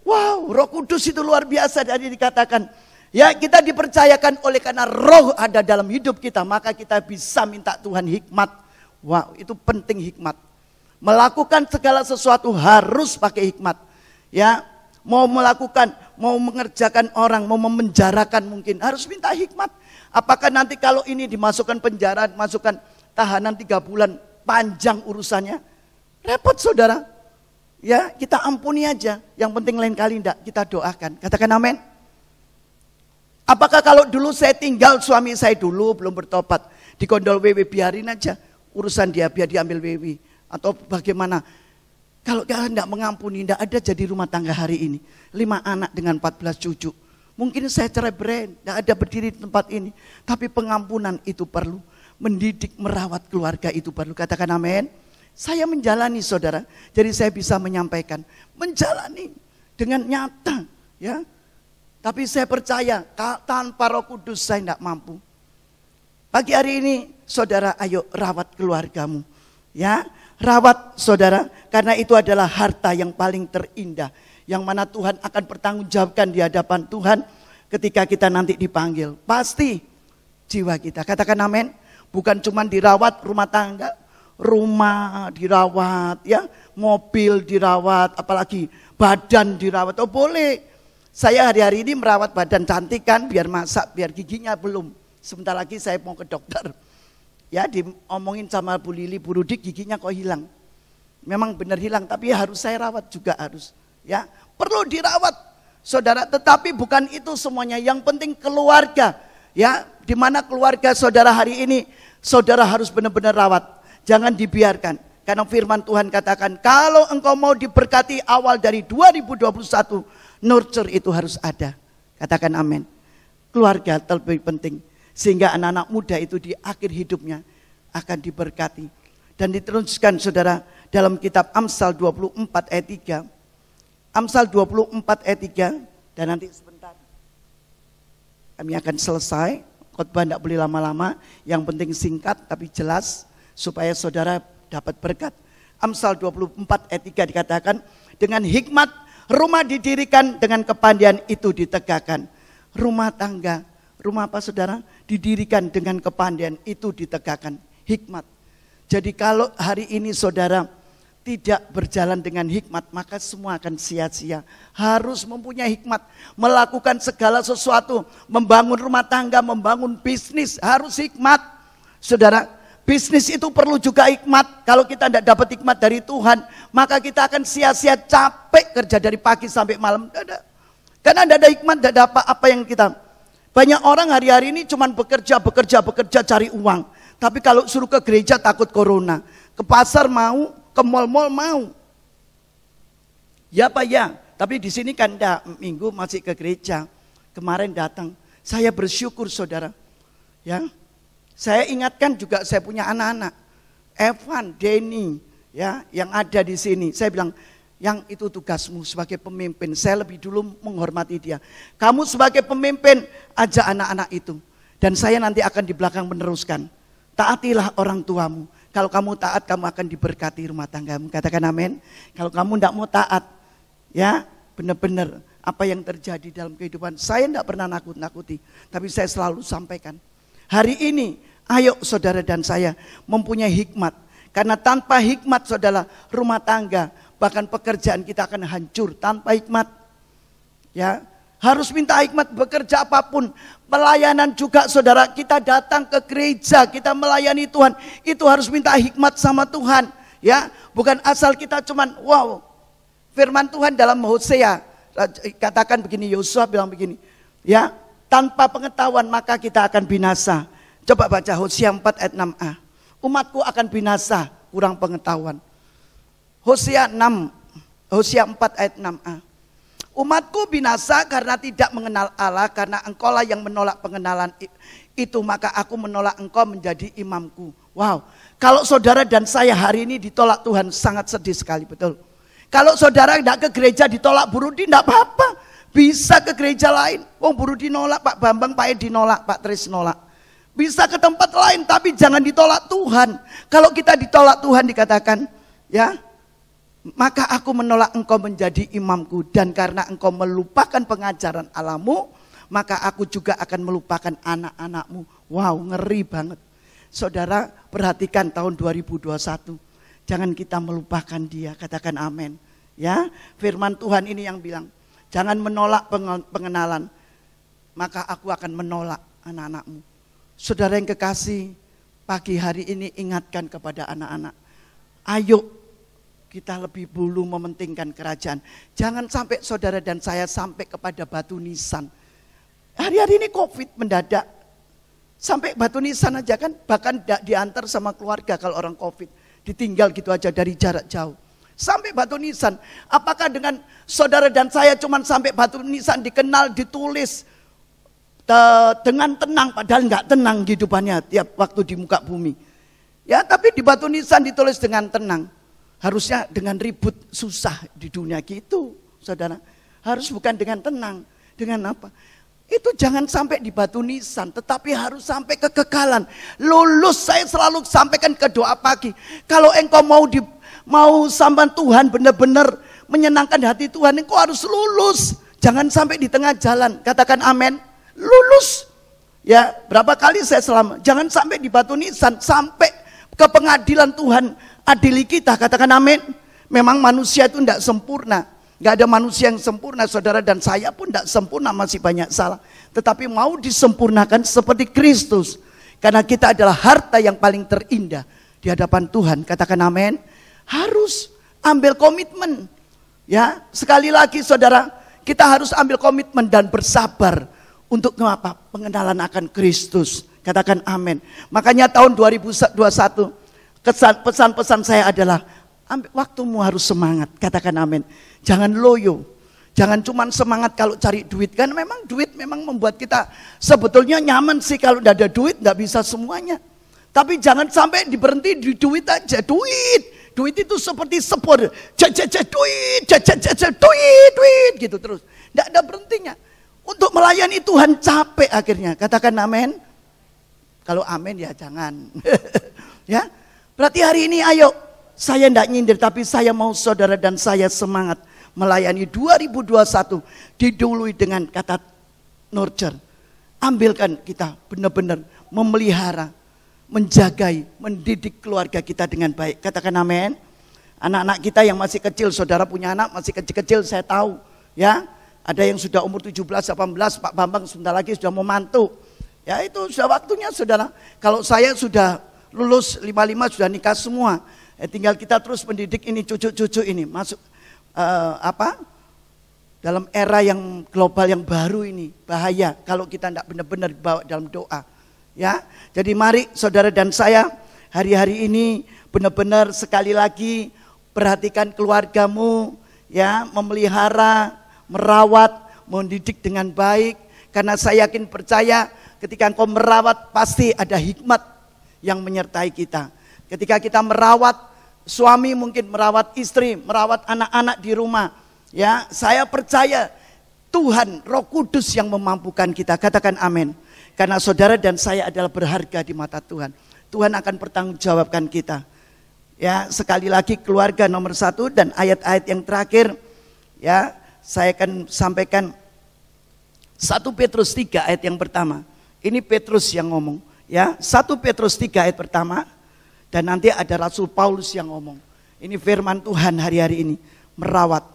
Speaker 6: Wow, Roh Kudus itu luar biasa. Jadi dikatakan, ya kita dipercayakan oleh karena Roh ada dalam hidup kita, maka kita bisa minta Tuhan hikmat. Wow, itu penting hikmat. Melakukan segala sesuatu harus pakai hikmat. Ya, mau melakukan, mau mengerjakan orang, mau memenjarakan mungkin harus minta hikmat. Apakah nanti kalau ini dimasukkan penjara, masukkan tahanan 3 bulan, panjang urusannya, repot saudara. Ya, kita ampuni aja. Yang penting lain kali enggak, kita doakan. Katakan amin. Apakah kalau dulu saya tinggal suami saya dulu belum bertobat, di gondol WW, biarin aja urusan dia, biar diambil WW. Atau bagaimana? Kalau kalian enggak mengampuni, enggak ada jadi rumah tangga hari ini. 5 anak dengan 14 cucu. Mungkin saya cerai berai, enggak ada berdiri di tempat ini. Tapi pengampunan itu perlu. Mendidik, merawat keluarga itu perlu. Katakan amin. Saya menjalani saudara, jadi saya bisa menyampaikan, menjalani dengan nyata, ya. Tapi saya percaya tanpa Roh Kudus saya tidak mampu. Pagi hari ini saudara, ayo rawat keluargamu, ya. Rawat saudara, karena itu adalah harta yang paling terindah, yang mana Tuhan akan bertanggungjawabkan di hadapan Tuhan ketika kita nanti dipanggil. Pasti jiwa kita. Katakan amin. Bukan cuma dirawat rumah tangga, rumah dirawat, ya, mobil dirawat, apalagi badan dirawat. Oh boleh. Saya hari-hari ini merawat badan, cantik kan, biar masak, biar giginya belum. Sebentar lagi saya mau ke dokter. Ya, diomongin sama Bu Lili, Bu Rudik, giginya kok hilang. Memang benar hilang, tapi harus saya rawat juga harus. Ya, perlu dirawat, saudara. Tetapi bukan itu semuanya. Yang penting keluarga. Ya, di mana keluarga saudara hari ini, saudara harus benar-benar rawat. Jangan dibiarkan. Karena firman Tuhan katakan, kalau engkau mau diberkati awal dari 2021, nurture itu harus ada. Katakan amin. keluarga terlebih penting. Sehingga anak-anak muda itu di akhir hidupnya akan diberkati. Dan diteruskan saudara dalam kitab Amsal 24 ayat 3. Amsal 24 ayat 3. Dan nanti sebentar kami akan selesai. Khotbah tidak boleh lama-lama. Yang penting singkat tapi jelas supaya saudara dapat berkat. Amsal 24 ayat 3 dikatakan, dengan hikmat rumah didirikan, dengan kepandaian itu ditegakkan. Rumah tangga, rumah apa saudara? Didirikan dengan kepandaian itu ditegakkan. Hikmat. Jadi kalau hari ini saudara tidak berjalan dengan hikmat, maka semua akan sia-sia. Harus mempunyai hikmat, melakukan segala sesuatu, membangun rumah tangga, membangun bisnis, harus hikmat. Saudara, bisnis itu perlu juga hikmat. Kalau kita tidak dapat hikmat dari Tuhan, maka kita akan sia-sia, capek kerja dari pagi sampai malam. Karena tidak ada hikmat, tidak ada apa-apa yang kita. Banyak orang hari-hari ini cuma bekerja, cari uang. Tapi kalau suruh ke gereja takut corona. Ke pasar mau, ke mal-mal mau. Ya Pak ya, tapi di sini kan enggak, minggu masih ke gereja. Kemarin datang, saya bersyukur saudara. Ya, saya ingatkan juga saya punya anak-anak. Evan, Denny, ya, yang ada di sini. Saya bilang, yang itu tugasmu sebagai pemimpin. Saya lebih dulu menghormati dia. Kamu sebagai pemimpin, ajak anak-anak itu. Dan saya nanti akan di belakang meneruskan. Taatilah orang tuamu. Kalau kamu taat, kamu akan diberkati rumah tanggamu. Katakan amin. Kalau kamu tidak mau taat, ya benar-benar apa yang terjadi dalam kehidupan. Saya tidak pernah nakut-nakuti. Tapi saya selalu sampaikan. Hari ini, ayo saudara dan saya mempunyai hikmat. Karena tanpa hikmat saudara, rumah tangga, bahkan pekerjaan kita akan hancur tanpa hikmat. Ya, harus minta hikmat bekerja apapun. Pelayanan juga saudara, kita datang ke gereja, kita melayani Tuhan, itu harus minta hikmat sama Tuhan. Ya, bukan asal kita cuman wow. Firman Tuhan dalam Hosea katakan begini, Yosua bilang begini, ya, tanpa pengetahuan maka kita akan binasa. Coba baca Hosea 4 ayat 6a. Umatku akan binasa kurang pengetahuan. Hosea 4 ayat 6a. Umatku binasa karena tidak mengenal Allah, karena engkaulah yang menolak pengenalan itu, maka aku menolak engkau menjadi imamku. Wow, kalau saudara dan saya hari ini ditolak Tuhan sangat sedih sekali, betul. Kalau saudara tidak ke gereja ditolak Bu Rudi, tidak apa-apa, bisa ke gereja lain. Oh Bu Rudi nolak, Pak Bambang, Pak Edi nolak, Pak Tris nolak. Bisa ke tempat lain, tapi jangan ditolak Tuhan. Kalau kita ditolak Tuhan dikatakan, ya, maka aku menolak engkau menjadi imamku, dan karena engkau melupakan pengajaran Allahmu, maka aku juga akan melupakan anak-anakmu. Wow, ngeri banget. Saudara, perhatikan tahun 2021. Jangan kita melupakan dia, katakan amin. Ya, firman Tuhan ini yang bilang, jangan menolak pengenalan, maka aku akan menolak anak-anakmu. Saudara yang kekasih, pagi hari ini ingatkan kepada anak-anak, ayo kita lebih dulu mementingkan kerajaan. Jangan sampai saudara dan saya sampai kepada batu nisan. Hari-hari ini COVID mendadak. Sampai batu nisan aja kan, bahkan tidak diantar sama keluarga kalau orang COVID. Ditinggal gitu aja dari jarak jauh. Sampai batu nisan. Apakah dengan saudara dan saya cuman sampai batu nisan dikenal, ditulis dengan tenang, padahal nggak tenang kehidupannya tiap waktu di muka bumi. Ya, tapi di batu nisan ditulis dengan tenang. Harusnya dengan ribut susah di dunia gitu, saudara. Harus bukan dengan tenang. Dengan apa? Itu jangan sampai di batu nisan, tetapi harus sampai kekekalan. Lulus, saya selalu sampaikan ke doa pagi. Kalau engkau mau sambang Tuhan, benar-benar menyenangkan hati Tuhan, engkau harus lulus. Jangan sampai di tengah jalan. Katakan amin. Lulus. Ya, berapa kali saya selama. Jangan sampai di batu nisan, sampai ke pengadilan Tuhan adili kita. Katakan amin. Memang manusia itu tidak sempurna. Gak ada manusia yang sempurna, saudara dan saya pun tidak sempurna, masih banyak salah. Tetapi mau disempurnakan seperti Kristus. Karena kita adalah harta yang paling terindah di hadapan Tuhan. Katakan amin. Harus ambil komitmen. Ya, sekali lagi saudara, kita harus ambil komitmen dan bersabar untuk apa? Pengenalan akan Kristus. Katakan amin. Makanya tahun 2021 pesan-pesan saya adalah waktumu harus semangat. Katakan amin. Jangan loyo. Jangan cuma semangat kalau cari duit. Kan memang duit memang membuat kita sebetulnya nyaman sih. Kalau tidak ada duit tidak bisa semuanya. Tapi jangan sampai diberhenti di duit aja. Duit itu seperti sepur. Duit gitu terus. Tidak ada berhentinya. Untuk melayani Tuhan capek akhirnya. Katakan amin. Kalau amin ya jangan. Ya. Berarti hari ini ayo. Saya tidak nyindir tapi saya mau saudara dan saya semangat melayani 2021 didului dengan kata nurture. Ambilkan kita benar-benar memelihara, menjagai, mendidik keluarga kita dengan baik. Katakan amin. Anak-anak kita yang masih kecil, saudara punya anak masih kecil-kecil, saya tahu ya. Ada yang sudah umur 17, 18, Pak Bambang sebentar lagi sudah mau mantu. Ya itu sudah waktunya saudara. Kalau saya sudah lulus 55 sudah nikah semua. Tinggal kita terus mendidik ini cucu-cucu ini masuk dalam era yang global yang baru ini. Bahaya kalau kita tidak benar-benar dibawa dalam doa. Ya, jadi mari saudara dan saya hari-hari ini benar-benar sekali lagi perhatikan keluargamu, ya, memelihara, merawat, mendidik dengan baik. Karena saya yakin percaya ketika engkau merawat pasti ada hikmat yang menyertai kita. Ketika kita merawat, suami mungkin merawat istri, merawat anak-anak di rumah. Ya, saya percaya Tuhan, Roh Kudus yang memampukan kita. Katakan amin. Karena saudara dan saya adalah berharga di mata Tuhan. Tuhan akan pertanggungjawabkan kita. Ya, sekali lagi keluarga nomor 1 dan ayat-ayat yang terakhir. Ya, saya akan sampaikan 1 Petrus 3 ayat yang pertama. Ini Petrus yang ngomong. Ya, 1 Petrus 3 ayat pertama. Dan nanti ada Rasul Paulus yang ngomong. Ini firman Tuhan hari-hari ini. Merawat.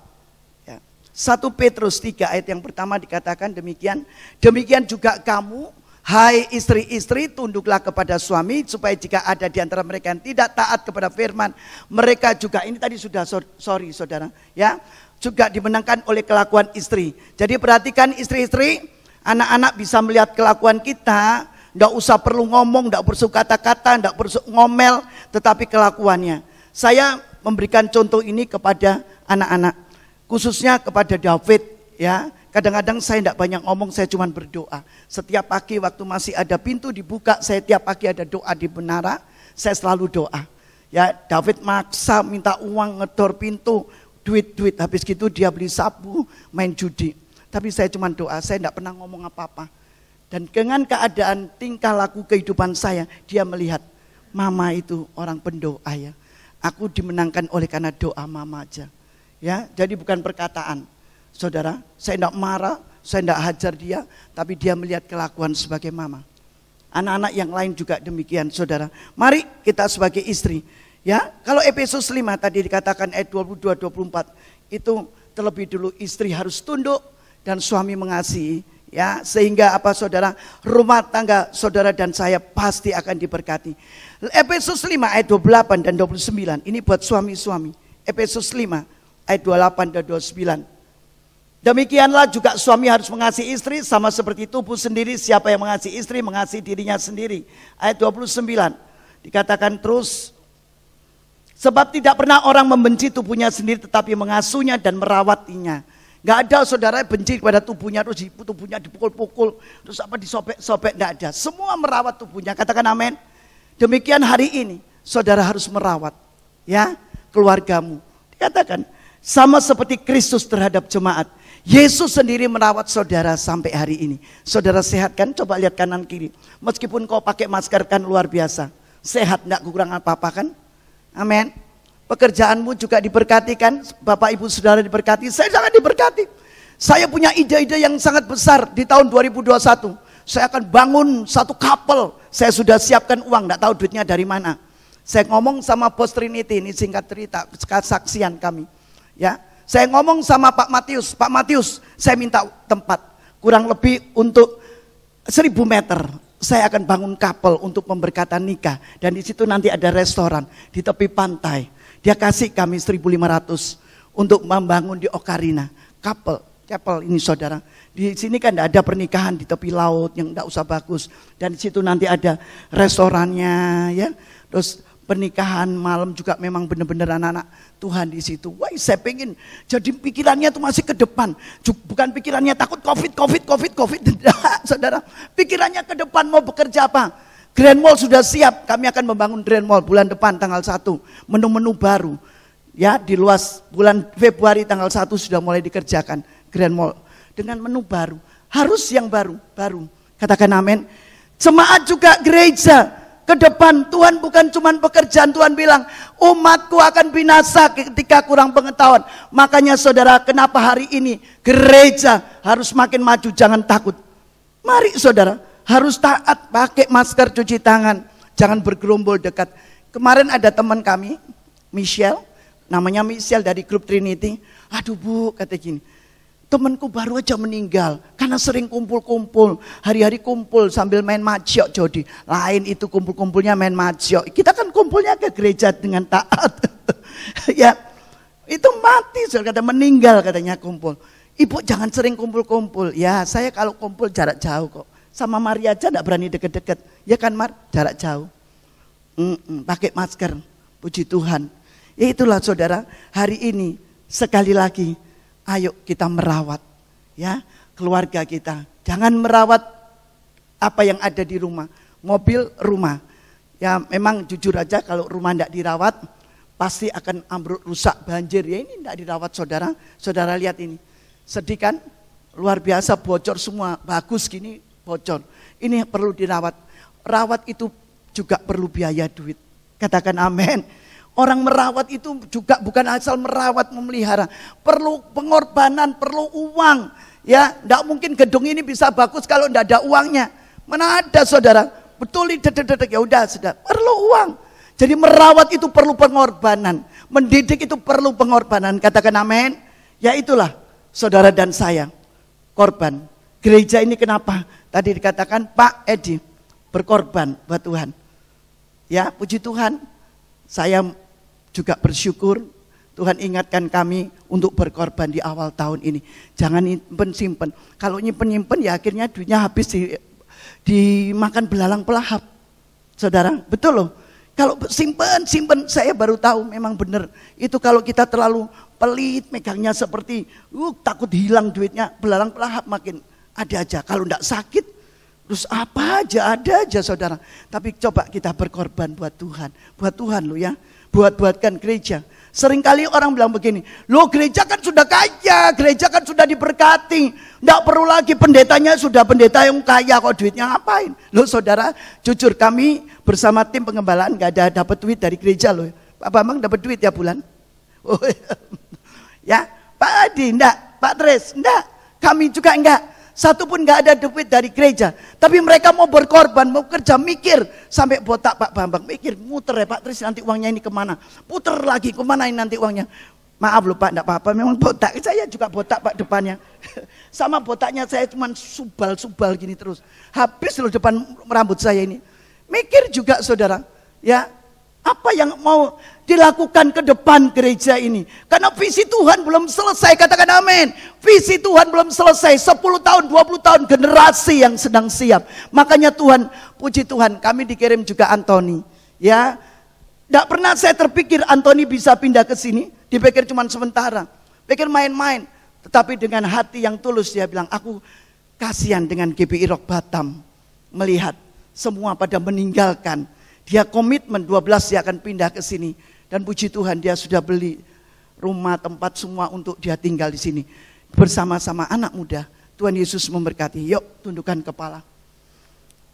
Speaker 6: Ya. 1 Petrus 3 ayat yang pertama dikatakan demikian. Demikian juga kamu, hai istri-istri, tunduklah kepada suami. Supaya jika ada di antara mereka yang tidak taat kepada firman. Mereka juga, ini tadi sudah sorry saudara. Ya, juga dimenangkan oleh kelakuan istri. Jadi perhatikan istri-istri. Anak-anak bisa melihat kelakuan kita. Tidak usah perlu ngomong, tidak perlu kata-kata, tidak perlu ngomel, tetapi kelakuannya. Saya memberikan contoh ini kepada anak-anak, khususnya kepada David. Ya, kadang-kadang saya tidak banyak ngomong, saya cuma berdoa. Setiap pagi waktu masih ada pintu dibuka, saya tiap pagi ada doa di menara, saya selalu doa. Ya, David maksa minta uang, ngedor pintu, duit, habis gitu dia beli sabu, main judi. Tapi saya cuma doa, saya tidak pernah ngomong apa-apa. Dan dengan keadaan tingkah laku kehidupan saya, dia melihat mama itu orang pendoa ya. Aku dimenangkan oleh karena doa mama aja. Ya, jadi bukan perkataan. Saudara, saya tidak marah, saya tidak hajar dia, tapi dia melihat kelakuan sebagai mama. Anak-anak yang lain juga demikian, saudara. Mari kita sebagai istri. Ya, kalau Efesus 5 tadi dikatakan ayat 22-24, itu terlebih dulu istri harus tunduk dan suami mengasihi. Ya, sehingga apa saudara, rumah tangga saudara dan saya pasti akan diberkati. Efesus 5 ayat 28 dan 29, ini buat suami-suami. Efesus 5 ayat 28 dan 29. Demikianlah juga suami harus mengasihi istri sama seperti tubuh sendiri. Siapa yang mengasihi istri mengasihi dirinya sendiri. Ayat 29 dikatakan terus, sebab tidak pernah orang membenci tubuhnya sendiri tetapi mengasuhnya dan merawatinya. Gak ada saudara benci kepada tubuhnya, terus tubuhnya dipukul-pukul, terus apa disobek-sobek, gak ada. Semua merawat tubuhnya, katakan amin. Demikian hari ini, saudara harus merawat ya keluargamu. Dikatakan, sama seperti Kristus terhadap jemaat. Yesus sendiri merawat saudara sampai hari ini. Saudara sehat kan? Coba lihat kanan kiri. Meskipun kau pakai masker kan luar biasa. Sehat, gak kurang apa-apa kan? Amin. Pekerjaanmu juga diberkati kan? Bapak ibu saudara diberkati. Saya sangat diberkati. Saya punya ide-ide yang sangat besar di tahun 2021. Saya akan bangun satu kapal. Saya sudah siapkan uang, tidak tahu duitnya dari mana. Saya ngomong sama Bos Trinity, ini singkat cerita, kesaksian kami. Ya, saya ngomong sama Pak Matius, saya minta tempat kurang lebih untuk 1000 meter. Saya akan bangun kapal untuk pemberkatan nikah. Dan di situ nanti ada restoran di tepi pantai. Dia kasih kami 1.500 untuk membangun di Ocarina. Chapel ini saudara. Di sini kan tidak ada pernikahan di tepi laut yang tidak usah bagus. Dan di situ nanti ada restorannya ya. Terus pernikahan malam juga memang benar-benar anak-anak Tuhan di situ. Wah, saya pengen jadi pikirannya tuh masih ke depan. Bukan pikirannya takut COVID. Saudara, pikirannya ke depan mau bekerja apa? Grand Mall sudah siap. Kami akan membangun Grand Mall bulan depan tanggal 1. Menu-menu baru. Ya, di luas bulan Februari tanggal 1 sudah mulai dikerjakan Grand Mall dengan menu baru. Harus yang baru. Katakan amin. Jemaat juga gereja. Ke depan Tuhan bukan cuma pekerjaan, Tuhan bilang umatku akan binasa ketika kurang pengetahuan. Makanya saudara, kenapa hari ini gereja harus makin maju, jangan takut. Mari saudara, harus taat, pakai masker, cuci tangan, jangan bergerombol dekat. Kemarin ada teman kami, Michelle, namanya Michelle dari grup Trinity. Aduh Bu, kata gini, temanku baru aja meninggal karena sering kumpul-kumpul, hari-hari kumpul sambil main mahjong. Jodi lain itu kumpul-kumpulnya main mahjong. Kita kan kumpulnya ke gereja dengan taat. Ya, itu mati, kata meninggal katanya kumpul. Ibu jangan sering kumpul-kumpul. Ya, saya kalau kumpul jarak jauh kok. Sama Maria aja enggak berani deket-deket. Ya kan Mar, jarak jauh. Pakai masker. Puji Tuhan. Ya itulah saudara, hari ini sekali lagi ayo kita merawat ya keluarga kita. Jangan merawat apa yang ada di rumah. Mobil, rumah. Ya memang jujur aja kalau rumah tidak dirawat pasti akan ambruk, rusak, banjir. Ya ini tidak dirawat saudara. Saudara lihat ini. Sedih kan? Luar biasa, bocor semua. Bagus gini bocor. Ini perlu dirawat. Rawat itu juga perlu biaya duit. Katakan amin. Orang merawat itu juga bukan asal merawat, memelihara. Perlu pengorbanan, perlu uang. Ya, enggak mungkin gedung ini bisa bagus kalau enggak ada uangnya. Mana ada saudara? Betul, ya udah sudah. Perlu uang. Jadi merawat itu perlu pengorbanan. Mendidik itu perlu pengorbanan. Katakan amin. Ya itulah saudara dan saya. Korban. Gereja ini kenapa? Tadi dikatakan Pak Edi berkorban buat Tuhan. Ya, puji Tuhan. Saya juga bersyukur Tuhan ingatkan kami untuk berkorban di awal tahun ini. Jangan simpen. Kalau nyimpen ya akhirnya duitnya habis dimakan belalang pelahap. Saudara, betul loh. Kalau simpen, saya baru tahu memang benar. Itu kalau kita terlalu pelit, megangnya seperti takut hilang duitnya, belalang pelahap makin ada aja. Kalau enggak sakit, terus apa aja, ada aja saudara. Tapi coba kita berkorban buat Tuhan loh ya. Buatkan gereja. Seringkali orang bilang begini, loh gereja kan sudah kaya, gereja kan sudah diberkati, enggak perlu lagi pendetanya sudah pendeta yang kaya, kok duitnya ngapain? Loh saudara, jujur kami bersama tim pengembalaan enggak ada dapat duit dari gereja loh. Pak Bambang dapat duit ya bulan? Oh, ya, Pak Adi enggak, Pak Tres enggak, kami juga enggak. Satu pun nggak ada duit dari gereja. Tapi mereka mau berkorban, mau kerja, mikir. Sampai botak Pak Bambang, mikir, muter ya Pak Tris nanti uangnya ini kemana. Puter lagi, kemana ini nanti uangnya. Maaf loh Pak, enggak apa-apa, memang botak. Saya juga botak Pak depannya. Sama botaknya saya cuma subal gini terus. Habis loh depan rambut saya ini. Mikir juga saudara, ya apa yang mau dilakukan ke depan gereja ini. Karena visi Tuhan belum selesai, katakan amin. Visi Tuhan belum selesai, 10 tahun, 20 tahun generasi yang sedang siap. Makanya Tuhan, puji Tuhan, kami dikirim juga Antoni. Ya, tidak pernah saya terpikir Antoni bisa pindah ke sini, dipikir cuma sementara. Pikir main-main, tetapi dengan hati yang tulus dia bilang, aku kasihan dengan GBI Rock Batam. Melihat semua pada meninggalkan. Dia komitmen 12 dia akan pindah ke sini. Dan puji Tuhan dia sudah beli rumah, tempat semua untuk dia tinggal di sini. Bersama-sama anak muda. Tuhan Yesus memberkati. Yuk tundukkan kepala.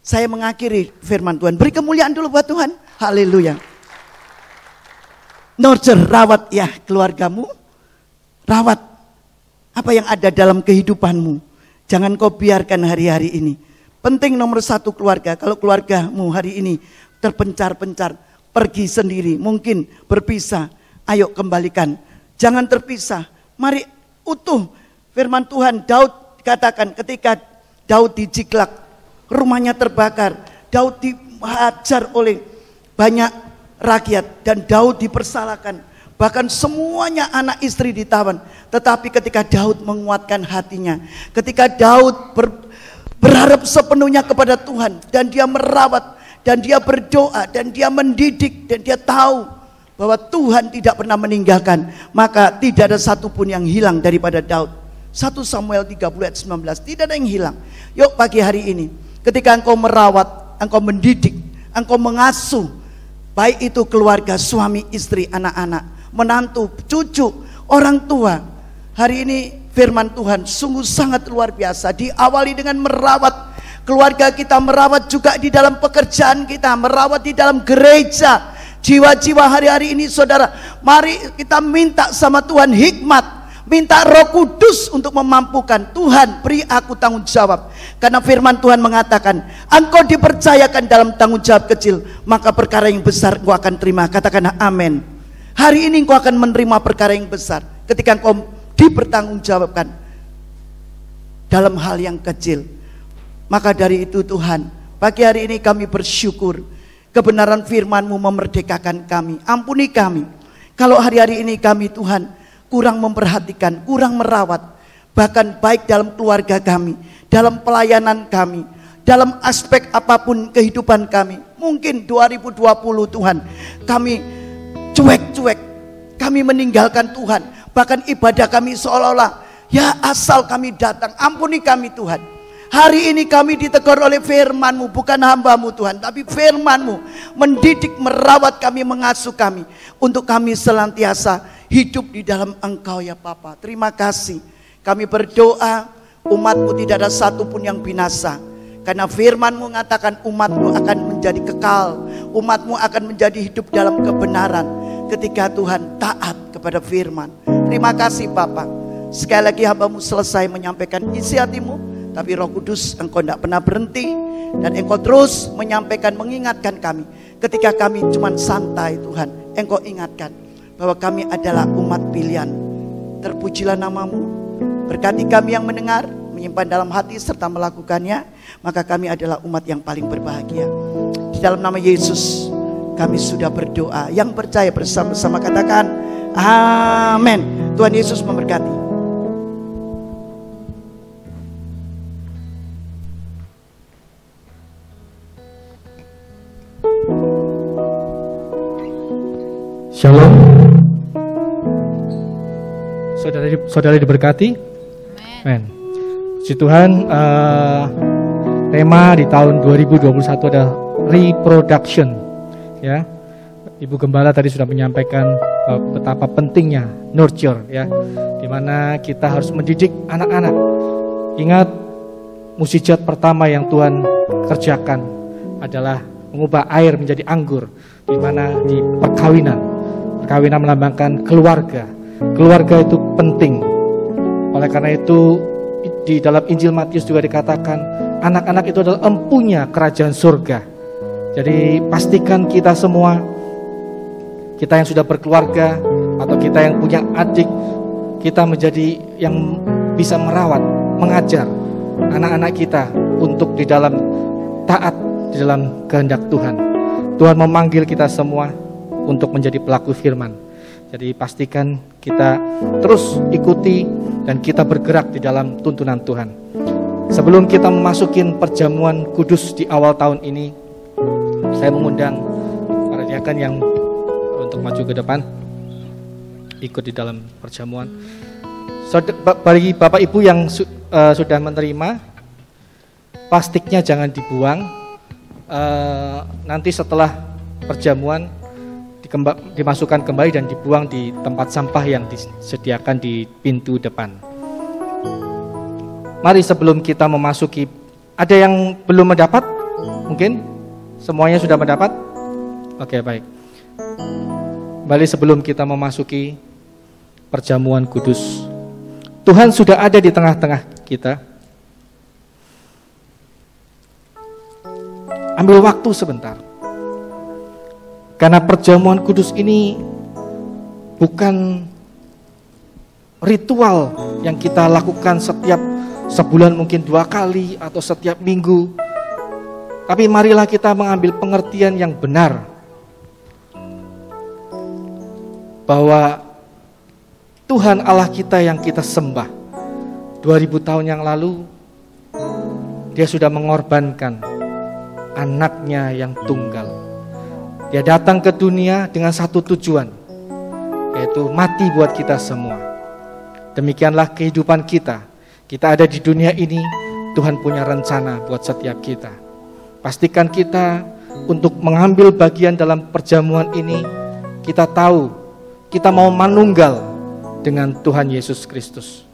Speaker 6: Saya mengakhiri firman Tuhan. Beri kemuliaan dulu buat Tuhan. Haleluya. Nurture, rawat ya keluargamu. Rawat apa yang ada dalam kehidupanmu. Jangan kau biarkan hari-hari ini. Penting nomor 1 keluarga. Kalau keluargamu hari ini terpencar-pencar, pergi sendiri, mungkin berpisah, ayo kembalikan. Jangan terpisah, mari utuh. Firman Tuhan, Daud katakan ketika Daud di Ziklag, rumahnya terbakar, Daud dihajar oleh banyak rakyat, dan Daud dipersalahkan, bahkan semuanya anak istri ditawan. Tetapi ketika Daud menguatkan hatinya, ketika Daud berharap sepenuhnya kepada Tuhan, dan dia merawat, dan dia berdoa, dan dia mendidik, dan dia tahu bahwa Tuhan tidak pernah meninggalkan, maka tidak ada satupun yang hilang daripada Daud. 1 Samuel 30 ayat 19, tidak ada yang hilang. Yuk pagi hari ini, ketika engkau merawat, engkau mendidik, engkau mengasuh, baik itu keluarga, suami, istri, anak-anak, menantu, cucu, orang tua. Hari ini firman Tuhan sungguh sangat luar biasa. Diawali dengan merawat keluarga kita, merawat juga di dalam pekerjaan kita, merawat di dalam gereja. Jiwa-jiwa hari-hari ini saudara, mari kita minta sama Tuhan hikmat, minta Roh Kudus untuk memampukan. Tuhan, beri aku tanggung jawab. Karena firman Tuhan mengatakan, engkau dipercayakan dalam tanggung jawab kecil, maka perkara yang besar engkau akan terima. Katakan amin. Hari ini engkau akan menerima perkara yang besar ketika engkau dipertanggungjawabkan dalam hal yang kecil. Maka dari itu Tuhan, pagi hari ini kami bersyukur, kebenaran firman-Mu memerdekakan kami. Ampuni kami kalau hari-hari ini kami Tuhan kurang memperhatikan, kurang merawat, bahkan baik dalam keluarga kami, dalam pelayanan kami, dalam aspek apapun kehidupan kami. Mungkin 2020 Tuhan kami cuek-cuek, kami meninggalkan Tuhan, bahkan ibadah kami seolah-olah ya asal kami datang. Ampuni kami Tuhan. Hari ini kami ditegur oleh firman-Mu, bukan hamba-Mu Tuhan, tapi firman-Mu mendidik, merawat kami, mengasuh kami, untuk kami senantiasa hidup di dalam Engkau ya Bapa. Terima kasih. Kami berdoa umat-Mu tidak ada satupun yang binasa, karena firman-Mu mengatakan umat-Mu akan menjadi kekal, umat-Mu akan menjadi hidup dalam kebenaran ketika Tuhan taat kepada firman. Terima kasih Bapa. Sekali lagi hamba-Mu selesai menyampaikan isi hati-Mu, tapi Roh Kudus Engkau tidak pernah berhenti, dan Engkau terus menyampaikan, mengingatkan kami. Ketika kami cuma santai Tuhan, Engkau ingatkan bahwa kami adalah umat pilihan. Terpujilah nama-Mu. Berkati kami yang mendengar, menyimpan dalam hati serta melakukannya, maka kami adalah umat yang paling berbahagia. Di dalam nama Yesus kami sudah berdoa. Yang percaya bersama-sama katakan amin. Tuhan Yesus memberkati.
Speaker 7: Shalom. Saudara diberkati. Amin. Puji Tuhan, tema di tahun 2021 adalah reproduction. Ya, Ibu Gembala tadi sudah menyampaikan betapa pentingnya nurture, ya, dimana kita harus mendidik anak-anak. Ingat, mukjizat pertama yang Tuhan kerjakan adalah mengubah air menjadi anggur, dimana di perkawinan. Perkawinan melambangkan keluarga. Keluarga itu penting. Oleh karena itu di dalam Injil Matius juga dikatakan anak-anak itu adalah empunya kerajaan surga. Jadi pastikan kita semua, kita yang sudah berkeluarga atau kita yang punya adik, kita menjadi yang bisa merawat, mengajar anak-anak kita untuk di dalam taat, di dalam kehendak Tuhan. Tuhan memanggil kita semua untuk menjadi pelaku firman. Jadi pastikan kita terus ikuti dan kita bergerak di dalam tuntunan Tuhan. Sebelum kita memasukin perjamuan kudus di awal tahun ini, saya mengundang para diakan yang untuk maju ke depan, ikut di dalam perjamuan. Bagi Bapak Ibu yang sudah menerima, plastiknya jangan dibuang. Nanti setelah perjamuan dimasukkan kembali dan dibuang di tempat sampah yang disediakan di pintu depan. Mari sebelum kita memasuki, ada yang belum mendapat? Mungkin semuanya sudah mendapat? Oke, baik. Kembali sebelum kita memasuki perjamuan kudus, Tuhan sudah ada di tengah-tengah kita. Ambil waktu sebentar. Karena perjamuan kudus ini bukan ritual yang kita lakukan setiap sebulan, mungkin 2 kali atau setiap minggu. Tapi marilah kita mengambil pengertian yang benar bahwa Tuhan Allah kita yang kita sembah 2000 tahun yang lalu, Dia sudah mengorbankan anaknya yang tunggal. Dia datang ke dunia dengan satu tujuan, yaitu mati buat kita semua. Demikianlah kehidupan kita. Kita ada di dunia ini, Tuhan punya rencana buat setiap kita. Pastikan kita untuk mengambil bagian dalam perjamuan ini, kita tahu kita mau manunggal dengan Tuhan Yesus Kristus.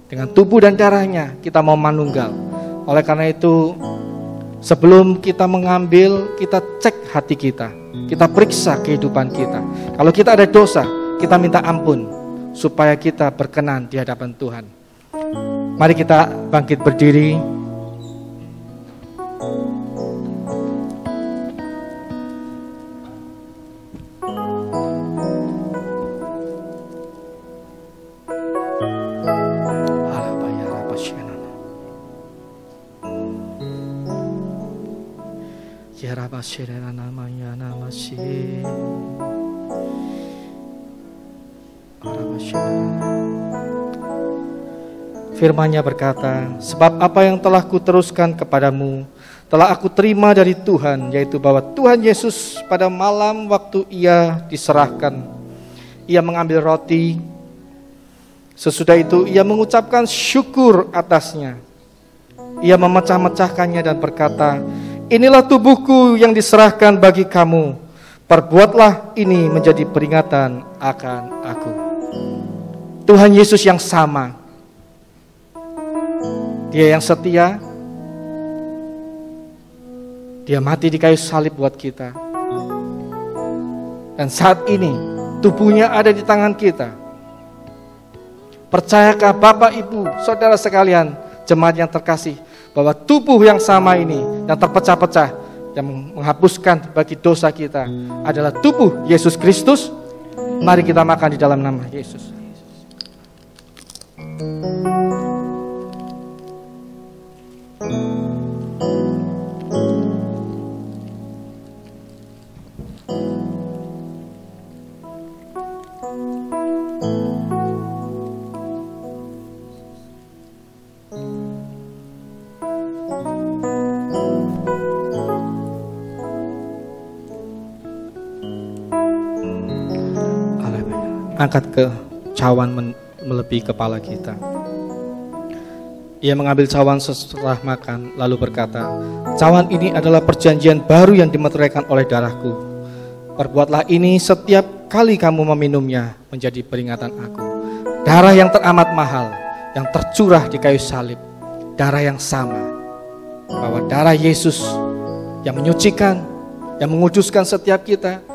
Speaker 7: Dengan tubuh dan darahnya kita mau manunggal. Oleh karena itu, sebelum kita mengambil, kita cek hati kita. Kita periksa kehidupan kita. Kalau kita ada dosa, kita minta ampun supaya kita berkenan di hadapan Tuhan. Mari kita bangkit berdiri. Firman-Nya berkata, sebab apa yang telah kuteruskan kepadamu telah aku terima dari Tuhan, yaitu bahwa Tuhan Yesus pada malam waktu Ia diserahkan, Ia mengambil roti. Sesudah itu Ia mengucapkan syukur atasnya. Ia memecah-mecahkannya dan berkata, inilah tubuhku yang diserahkan bagi kamu. Perbuatlah ini menjadi peringatan akan aku. Tuhan Yesus yang sama. Dia yang setia. Dia mati di kayu salib buat kita. Dan saat ini tubuhnya ada di tangan kita. Percayakah Bapak, Ibu, saudara sekalian, jemaat yang terkasih, bahwa tubuh yang sama ini yang terpecah-pecah, yang menghapuskan bagi dosa kita adalah tubuh Yesus Kristus? Mari kita makan di dalam nama Yesus. Angkat ke cawan melebihi kepala kita. Ia mengambil cawan setelah makan, lalu berkata, cawan ini adalah perjanjian baru yang dimeteraikan oleh darahku. Perbuatlah ini setiap kali kamu meminumnya menjadi peringatan aku. Darah yang teramat mahal, yang tercurah di kayu salib, darah yang sama, bahwa darah Yesus yang menyucikan, yang menguduskan setiap kita,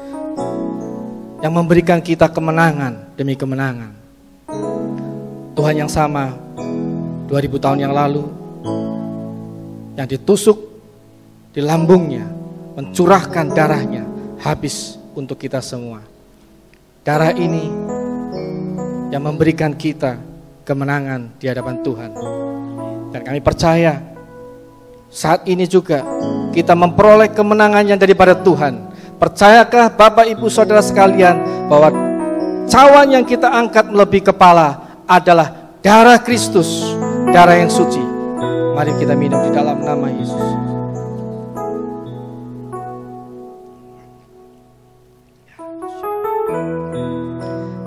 Speaker 7: yang memberikan kita kemenangan demi kemenangan. Tuhan yang sama 2000 tahun yang lalu, yang ditusuk di lambungnya, mencurahkan darahnya habis untuk kita semua. Darah ini yang memberikan kita kemenangan di hadapan Tuhan. Dan kami percaya saat ini juga kita memperoleh kemenangan yang daripada Tuhan. Percayakah Bapak, Ibu, Saudara sekalian, bahwa cawan yang kita angkat melebihi kepala adalah darah Kristus, darah yang suci. Mari kita minum di dalam nama Yesus.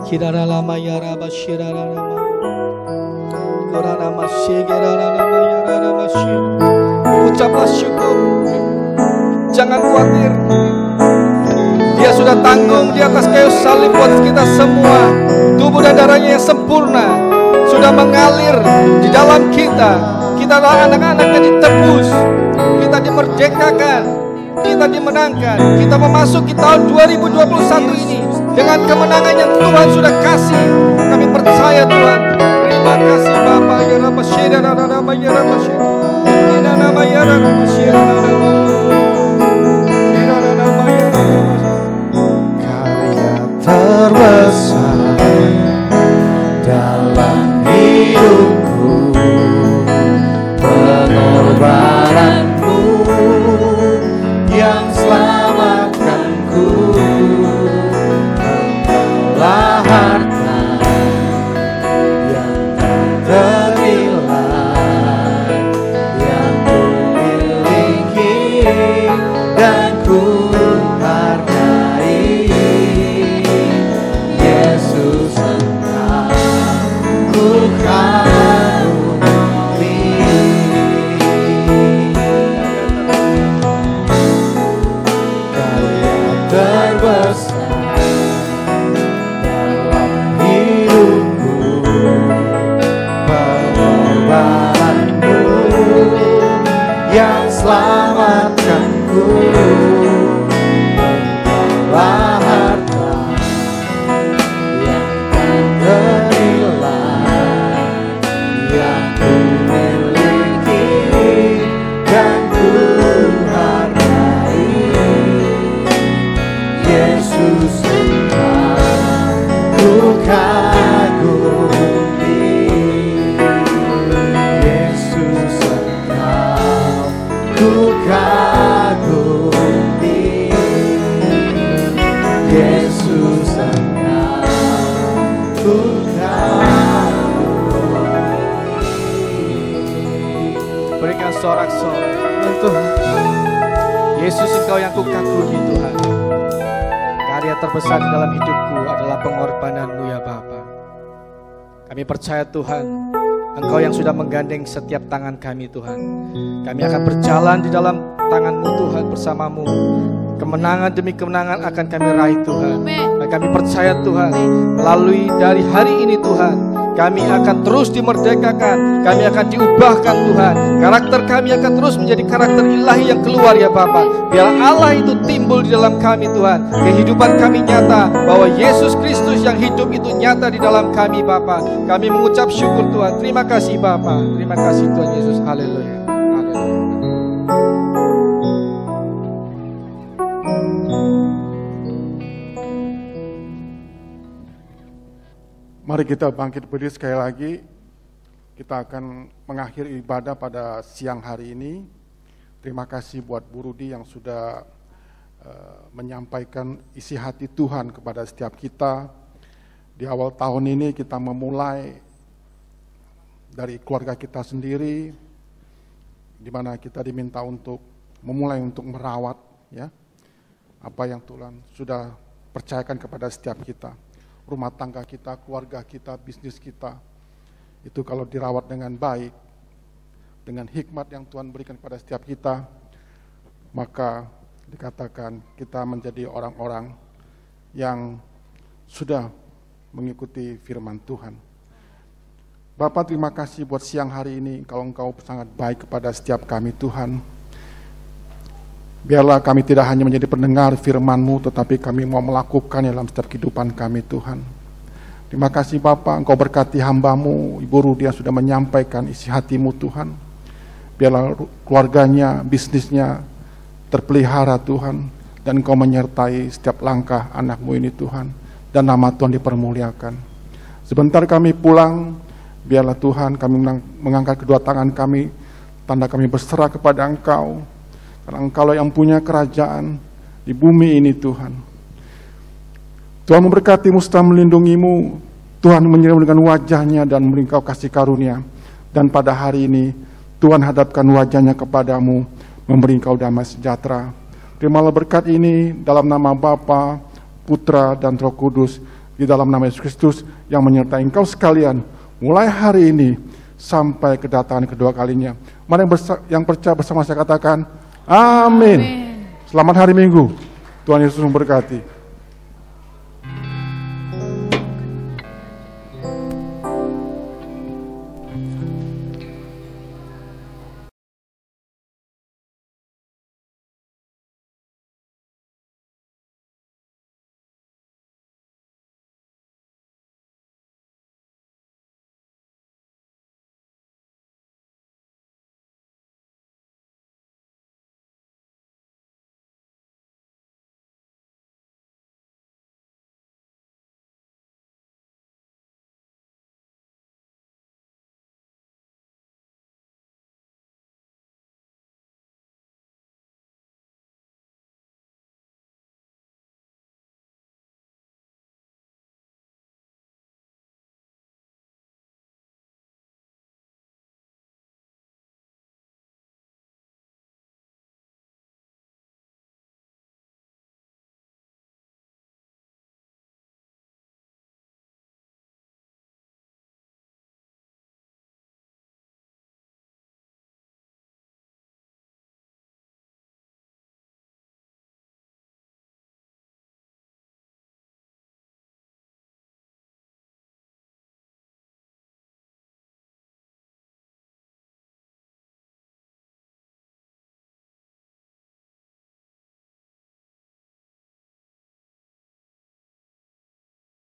Speaker 7: Kirara lama ya raba shirara lama. Kirara lama shigera lama ya raba shir. Ucaplah syukur. Jangan khawatir. Dia sudah tanggung di atas kayu salib buat kita semua. Tubuh dan darahnya yang sempurna sudah mengalir di dalam kita. Kita adalah anak-anak yang ditebus. Kita dimerdekakan. Kita dimenangkan. Kita memasuki tahun 2021 ini dengan kemenangan yang Tuhan sudah kasih. Kami percaya Tuhan. Terima kasih Bapa. Ya Rabba Syeda Rabba Ya Rabba Syeda. Ina nama Ya Rabba Syeda Rabba.
Speaker 4: Terbesar dalam hidupku, pengorbananmu yang selamatkanku, engkaulah harta yang tak ternilai yang ku miliki. Yesus Engkau ku
Speaker 7: Berikan sorak-sorai Tuhan. Yesus, Engkau yang kukagumi Tuhan. Karya terbesar di dalam hidupku adalah pengorbanan-Mu ya Bapa. Kami percaya Tuhan, Engkau yang sudah menggandeng setiap tangan kami Tuhan. Kami akan berjalan di dalam tangan-Mu Tuhan bersama-Mu. Kemenangan demi kemenangan akan kami raih Tuhan. Dan kami percaya Tuhan, melalui dari hari ini Tuhan, kami akan terus dimerdekakan, kami akan diubahkan Tuhan. Karakter kami akan terus menjadi karakter ilahi yang keluar ya Bapa. Biar Allah itu timbul di dalam kami Tuhan. Kehidupan kami nyata, bahwa Yesus Kristus yang hidup itu nyata di dalam kami Bapa. Kami mengucap syukur Tuhan. Terima kasih Bapa. Terima kasih Tuhan Yesus. Haleluya.
Speaker 8: Mari kita bangkit berdiri sekali lagi. Kita akan mengakhiri ibadah pada siang hari ini. Terima kasih buat Bu Rudi yang sudah menyampaikan isi hati Tuhan kepada setiap kita. Di awal tahun ini kita memulai dari keluarga kita sendiri, di mana kita diminta untuk memulai untuk merawat ya apa yang Tuhan sudah percayakan kepada setiap kita. Rumah tangga kita, keluarga kita, bisnis kita, itu kalau dirawat dengan baik, dengan hikmat yang Tuhan berikan kepada setiap kita, maka dikatakan kita menjadi orang-orang yang sudah mengikuti firman Tuhan. Bapak, terima kasih buat siang hari ini, kalau Engkau sangat baik kepada setiap kami Tuhan. Biarlah kami tidak hanya menjadi pendengar firman-Mu, tetapi kami mau melakukan dalam setiap kehidupan kami Tuhan. Terima kasih Bapa, Engkau berkati hamba-Mu, Ibu Rudi yang sudah menyampaikan isi hati-Mu Tuhan. Biarlah keluarganya, bisnisnya terpelihara Tuhan, dan Engkau menyertai setiap langkah anak-Mu ini Tuhan, dan nama Tuhan dipermuliakan. Sebentar kami pulang, biarlah Tuhan kami mengangkat kedua tangan kami, tanda kami berserah kepada Engkau. Karena Engkau yang punya kerajaan di bumi ini Tuhan. Tuhan memberkati-Mu, setelah melindungi-Mu, Tuhan menyertai dengan wajah-Nya dan memberi Engkau kasih karunia. Dan pada hari ini Tuhan hadapkan wajah-Nya kepadamu, memberi Engkau damai sejahtera. Terimalah berkat ini dalam nama Bapa, Putra dan Roh Kudus, di dalam nama Yesus Kristus yang menyertai engkau sekalian mulai hari ini sampai kedatangan kedua kalinya. Mari yang percaya bersama saya katakan Amin. Selamat hari Minggu. Tuhan Yesus memberkati.